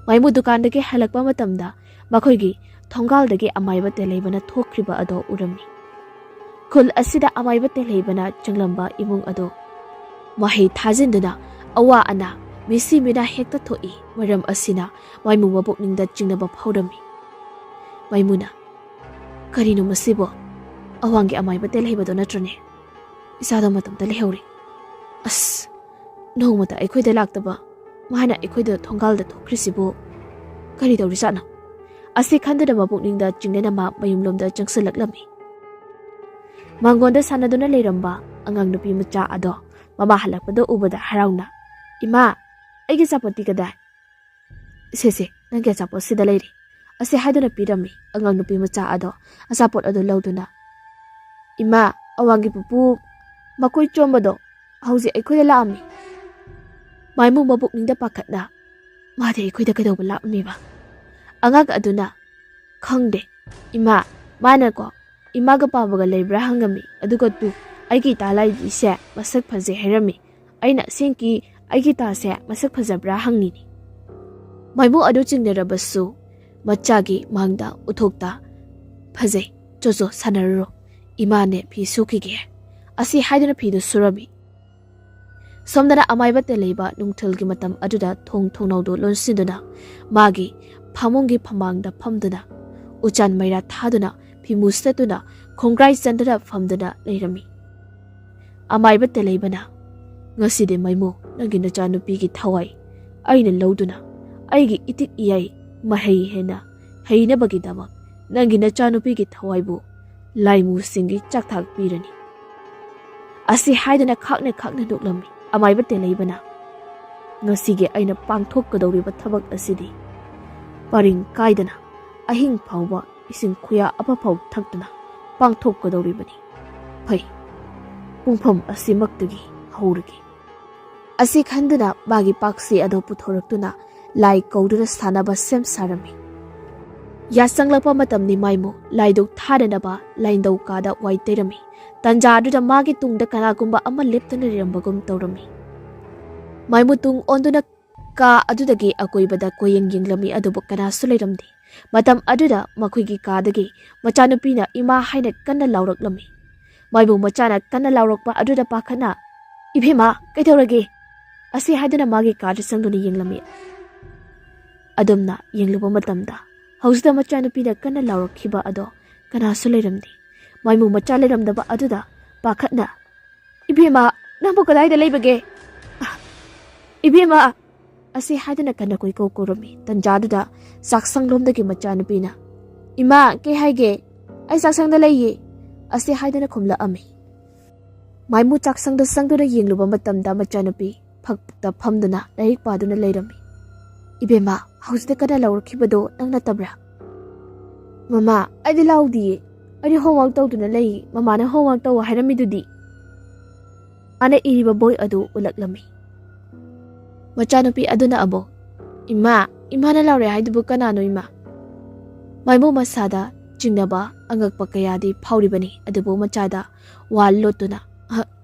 S1: Maimu dukandagi halakpa matamda makhoigi thongaldagi Amaiba TELHEIBAna thokriba ado urami. Khul asida Amaiba TELHEIBAna changlamba imung ado mahei thajinduna awa ana misi mina hekta thoi maram asina maimu mabukningda chingnaba phaurami. Maimuna karino masibo awangi Amaiba TELHEIBado natrane isada matamta lehauri as nongmata aikhoida laktaba mana aikhoida thongalda thokhrisibo kari dawrisana asi khandana mabukningda chingnena ma mayumlomda changsalaklammi. Mangonda sanaduna leiramba angang nupi macha ado mama halakpado ubada harauna ima aigi sapoti kada sese nange sapot sida leiri asi haiduna pirami angang nupi macha ado asapot ado lauduna ima awangi pupu makoi chombado hauji aikhoida laami. Maimu mabukningda pakhatna made aikhoida kadauba laami ba angang aduna khangde ima mana ko imaga pabaga leibra hangami aduga tu aigi talai ise masak phaje herami aina sengki aigi ta se masak phajabra hangnini. Maimu adu chingnerabasu machagi mangda uthokta phaje jojo sanarro imane phi sukige asi haiduna phi du surabi. Somdana Amaiba TELHEIBA nungthilgi matam aduda thongnaudu lonsinduna magi phamungi phamangda phamduna uchan maira thaduna phimustatuna khongrai chandra famduna leirami. Amaiba TELHEIBAna ngaside maimu nangi nachanupigi thawai aina lauduna aigi itik iyai mahei hena heinabagidama nangi nachanupigi thawaibu laimu singi chakthak pirani. Asi haidana khakna doklami Amaiba TELHEIBAna ngasige aina pangthokkadawriba thabak asidi paring kaidana ahing phawba ising khuya apaphaw thakduna pangthokkadawribani phai pungpham asimaktagi haurigi. Asi khanduna magi paksi ado puthoraktuna lai kauduna sanaba sem sarami. Yasanglapa matamni maimu laiduk thadanaba laindau kada waiterami tanja aduda magi tungda kanagumba ama leptuna rirambagum tawrami. Maimu tung onduna ka adudagi akoibada koyeng yenglami adubu kanasu leiramdi. Matam aduda makhuigi kadagi machanupina ima haina kanna lauraklami. Maimu machana kanna laurakpa aduda pakhana ibhima kaithorage asi haiduna magi kada sangduni yenglami. Adumna yengluba matamda hausida machanupina kanna laurakhiba ado kanasu leiramdi. Maimu macha leiramdaba aduda pakhana ibhima nambu kadaida leibage ibhima asi haiduna kanna koi korami tanjaduda saksanglomdagi machanupina ima ke haige ai saksangda leiye asi haiduna khumla ami. Maimu chaksangda sangduna yengluba matamda machanupi phakta phamduna laik paduna leirami. Ibema hausida kana laurakhibado nangna tabra mama aidi laudi ari homework tawduna lei mama na homework taw hairamidudi ana iriba boy adu ulaklami. Machanupi aduna abo ima imana laure haidubu kanano ima. Maimu masada jingnaba angakpa kayadi phauribani adubu machada wal lotuna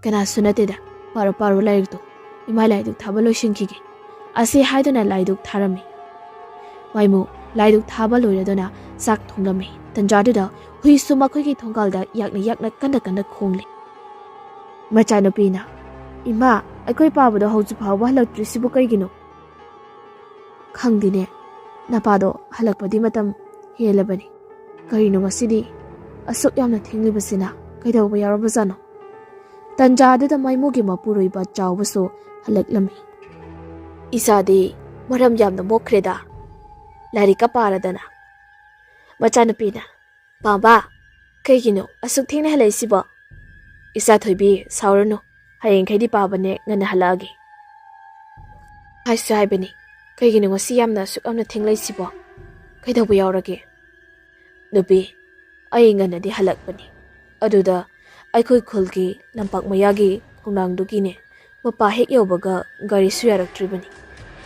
S1: kana sunateda paro paro lairikto ima laiduk thaba loishinkige asi haiduna laiduk tharami. Maimu laiduk thaba loiraduna sak thonglami tanjaduda hui suma khoigi thongkalda yakna kanda khongli. Machanupina ima aikoi pabado hauju phawa halaktrisibu kaigino khangdine napado halakpadi matam helabani karino ngasidi asuk yamna thinglibasina kaidawba yarabazano. Tanjaduda maimugi mapuroiba chawbaso halaklami. Isadi maram yamna mokreda larika paradana. Machanupina Baba kaigino asuk thingna halaisiba. Isa thoibi saurano hayeng khaidi pabane ngana halagi. Haisu haibani kaigino ngasi yamna asuk amna thinglaisiba kaidawba yarage. Nubi ai ngana di halakbani aduda aikoi khulgi lampak mayagi khongnangdugine mapa hek yobaga gari suyaraktribani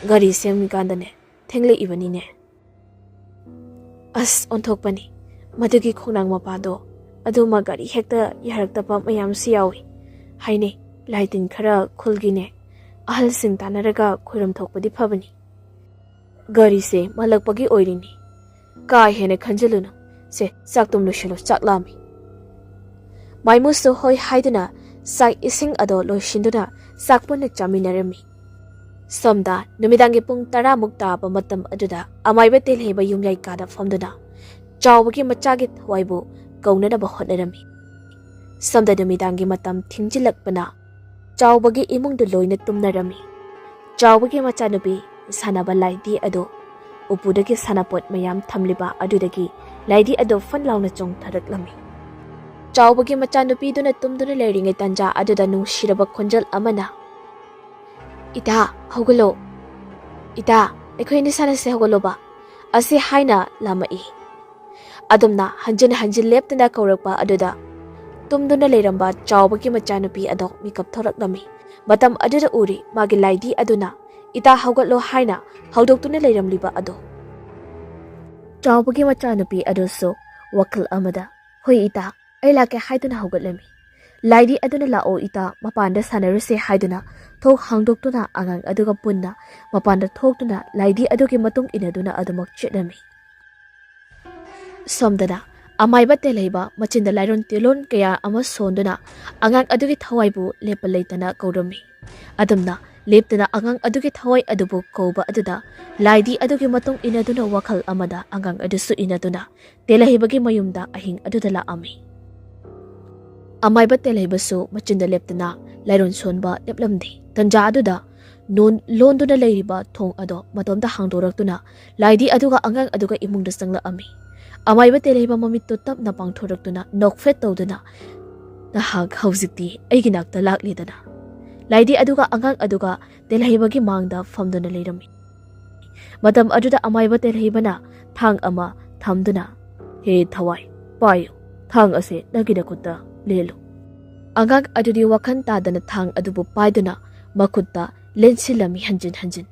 S1: gari semikandane thengle ibanine. As onthokpani madugi khongnang mapado aduma gari hekta yahaktapa mayam siyawi haine laitin khara khulgine ahal sing tanaraga khoiram thokpadi phabani. Gari se malakpagi oirini ka hene khanjaluna se saktum lushilo chaklami. Maimusu hoi haiduna sak ising ado loishinduna sakpuna chaminarami. Somda numidangi pung 10 mukta ba matam aduda Amaiba TELHEIBA yumyai kada famduna chawbagi machagi thwaibu kaunana ba hotnarami. Somda numidangi matam thingjilakpana chawbagi imungdu loina tumnarami. Chawbagi machanubi sanaba laidi ado upudagi sanapot mayam thamliba adudagi laidi ado fanlauna chong tharaklami. Chawbagi machanubi duna tumduna leiringai tanja aduda nungshiraba khonjal amana Ita haugulo Ita aikoi ni sana se hauguloba asi haina lamai. Adumna hanjin leptana kaurakpa aduda tumduna leiramba chawbagi machanubi ado mikap thoraklami. Matam aduda uri magi laidi aduna ita haugatlo haina haudoktuna leiramliba ado. Chawbagi machanubi adoso wakal amada hoi ita ai lake haiduna haugatlami. Laidi aduna lao ita mapanda sanaruse haiduna thok hangdoktuna angang aduga punna mapanda thoktuna laidi adugi matung inaduna adumak chitnami. Somdana Amaiba TELHEIBA machinda lairon tilon kaya ama sonduna angang adugi thawaibu lepalaitana kaurami. Adumna leptana angang adugi thawai adubu kauba aduda laidi adugi matung inaduna wakal amada angang adusu inaduna TELHEIBAgi mayumda ahing aduda laami. Amaiba TELHEIBA su machinda leptana lairon sonba leplamdi. Tanja aduda non londuna leiriba thong ado matomda hangdoraktuna laidi aduga angang aduga imungda sangla ami. Amaiba TELHEIBA mamitto tapna pangthoraktuna nokfet tawduna nahag hauzikti aiginakta laklidana. Laidi aduga angang aduga TELHEIBAgi mangda famduna leirami. Matam aduda Amaiba TELHEIBA na thang ama thamduna he thawai payo thang ase nagidakutta lelo. Angang adudi wakan tadana thang adubu paiduna makutta lensilami hanjin.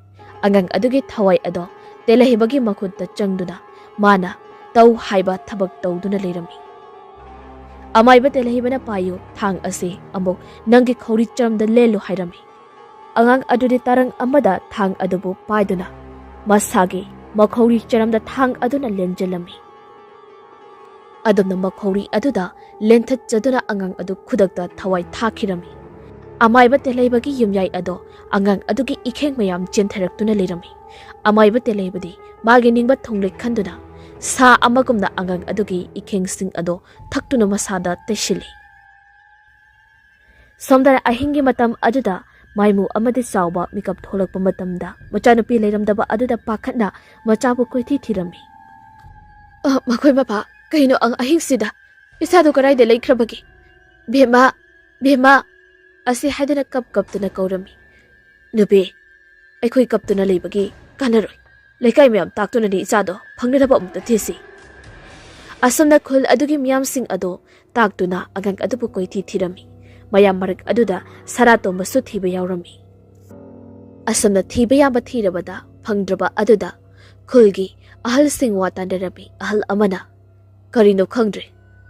S1: Angang adugi thawai ado TELHEIBAgi makutta changduna mana tau haiba thabak tawduna leirami. Amaiba TELHEIBA na payo thang ase amok nangi khori charamda lelo hairami. Angang adudi tarang amada thang adubu paiduna masagi makhori charamda thang aduna lenjalami. Adumna makhori aduda lenthat jaduna angang adu khudakta thawai thakirami. Amaiba TELHEIBAgi yumyai ado angang adugi ikheng mayam chentharaktuna leirami. Amaiba TELHEIBAdi magi ningba thongle khanduna sa amagumna angang adugi ikheng sing ado thaktuna masada teshili. Somdara ahingi matam aduda maimu amadi sawba mikap tholakpa matamda machanupi leiramdaba aduda pakhatna machabu koithi thirami. Makoi mapa kaino ang ahingsida isado karaida leikrabagi. Bema asi haidana kaptuna kaurami. Nubi aikoi kaptuna leibagi kanaroi leikai myam taktuna ni isado phangnadaba umta thisi. Asomna khul adugi myam sing ado taktuna agang adubu koithi thirami. Mayam marak aduda saratomba su thiba yaurami. Asomna thiba yamba thirabada phangdraba aduda ꯈꯨꯜꯒꯤ ꯑꯍꯜꯁꯤꯡ ꯋꯥ ꯇꯥꯟꯅꯔꯝꯃꯤ ꯑꯍꯜ ꯑꯃꯅ ꯀꯔꯤꯅꯣ ꯈꯪꯗ꯭ꯔꯦ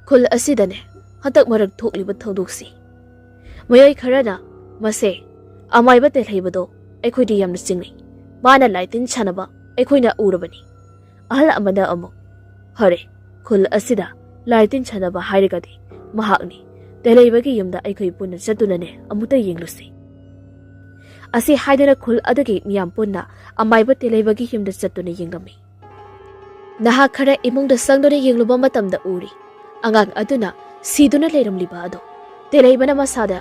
S1: ꯈꯨꯜ ꯑꯁꯤꯗꯅꯦ ꯍꯟꯗꯛ ꯃꯔꯛ ꯊꯣꯛꯂꯤꯕ ꯊꯧꯗꯣꯛꯁꯤ ꯃꯤꯑꯣꯏ ꯈꯔꯅ ꯃꯁꯦ ꯑꯃꯥꯏꯕ ꯇꯦꯜꯍꯩꯕꯗꯣ ꯑꯩꯈꯣꯏꯗꯤ ꯌꯥꯝꯅ ꯆꯤꯡꯅꯩ ꯃꯥꯅ ꯂꯥꯏꯇꯤꯟ ꯁꯥꯟꯅꯕ ꯑꯩꯈꯣꯏꯅ ꯎꯔꯕꯅꯤ ꯑꯍꯜ ꯑꯃꯅ ꯑꯃꯨꯛ ꯍꯔꯦ ꯈꯨꯜ ꯑꯁꯤꯗ ꯂꯥꯏꯇꯤꯟ ꯁꯥꯟꯅꯕ ꯍꯥꯏꯔꯒꯗꯤ ꯃꯍꯥꯛꯅꯤ ꯇꯦꯜꯍꯩꯕꯒꯤ ꯌꯨꯝꯗ ꯑꯩꯈꯣꯏ ꯄꯨꯟꯅ ꯆꯠꯇꯨꯅꯅꯦ ꯑꯃꯨꯛꯇ ꯌꯦꯡꯂꯨꯁꯤ ꯑꯁꯤ ꯍꯥꯏꯗꯨꯅ ꯈꯨꯜ ꯑꯗꯨꯒꯤ ꯃꯤꯌꯥꯝ ꯄꯨꯟꯅ ꯑꯃꯥꯏꯕ ꯇꯦꯜꯍꯩꯕꯒꯤ ꯌꯨꯝꯗ ꯆꯠꯇꯨꯅ ꯌꯦꯡꯂꯝꯃꯤ ꯅꯍꯥ ꯈꯔ ꯏꯃꯨꯡꯗ ꯆꯪꯗꯨꯅ ꯌꯦꯡꯂꯨꯕ ꯃꯇꯝꯗ ꯎꯔꯤ ꯑꯉꯥꯡ ꯑꯗꯨꯅ ꯁꯤꯗꯨꯅ ꯂꯩꯔꯝꯂꯤꯕ ꯑꯗꯣ ꯇꯦꯜꯍꯩꯕꯅ ꯃꯁꯥꯗ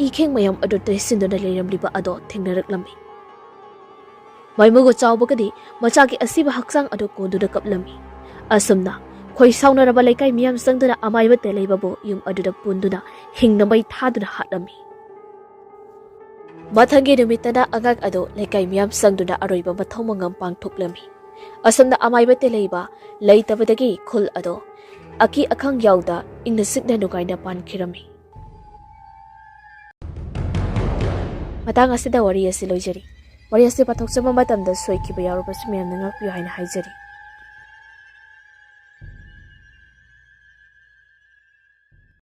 S1: ꯏꯈꯦꯡ ꯃꯌꯥꯝ ꯑꯗꯨ ꯇꯩꯁꯤꯟꯗꯨꯅ ꯂꯩꯔꯝꯂꯤꯕ ꯑꯗꯣ ꯊꯦꯡꯅꯔꯛꯂꯝꯃꯤ ꯃꯥꯏꯃꯨꯒ ꯆꯥꯎꯕꯒꯗꯤ ꯃꯆꯥꯒꯤ ꯑꯁꯤꯕ ꯍꯛꯆꯥꯡ ꯑꯗꯨ ꯀꯣꯟꯗꯨꯅ ꯀꯞꯂꯝꯃꯤ ꯑꯁꯨꯝꯅ ꯈꯣꯏ ꯁꯥꯎꯅꯔꯕ ꯂꯩꯀꯥꯏ ꯃꯤꯌꯥꯝ ꯆꯪꯗꯨꯅ ꯑꯃꯥꯏꯕ ꯇꯦꯜꯍꯩꯕꯕꯨ ꯌꯨꯝ ꯑꯗꯨꯗ ꯄꯨꯟꯗꯨꯅ ꯍꯤꯡꯅ ꯃꯩ ꯊꯥꯗꯨꯅ ꯍꯥꯠꯂꯝꯃꯤ ꯃꯊꯪꯒꯤ ꯅꯨꯃꯤꯠꯇꯅ ꯑꯉꯥꯡ ꯑꯗꯨ ꯂꯩꯀꯥꯏ ꯃꯤꯌꯥꯝ ꯆꯪꯗꯨꯅ ꯑꯔꯣꯏꯕ ꯃꯊꯧ ꯃꯉꯝ ꯄꯥꯡꯊꯣꯛꯂꯝꯃꯤ ꯑꯁꯨꯝꯅ ꯑꯃꯥꯏꯕ ꯇꯦꯜꯍꯩꯕ ꯂꯩꯇꯕꯗꯒꯤ ꯈꯨꯜ ꯑꯗꯣ ꯑꯀꯤ ꯑꯈꯪ ꯌꯥꯎꯗ ꯏꯪꯅ ꯆꯤꯛꯅ ꯅꯨꯡꯉꯥꯏꯅ ꯄꯥꯟꯈꯤꯔꯝꯃꯤ ꯃꯇꯥꯡ ꯑꯁꯤꯗ ꯋꯥꯔꯤ ꯑꯁꯤ ꯂꯣꯏꯖꯔꯤ ꯋꯥꯔꯤ ꯑꯁꯤ ꯄꯥꯊꯣꯛꯆꯕ ꯃꯇꯝꯗ ꯁꯣꯏꯈꯤꯕ ꯌꯥꯎꯔꯕꯁꯨ ꯃꯌꯥꯝꯅ ꯉꯥꯛꯄꯤꯌꯨ ꯍꯥꯏꯅ ꯍꯥꯏꯖꯔꯤ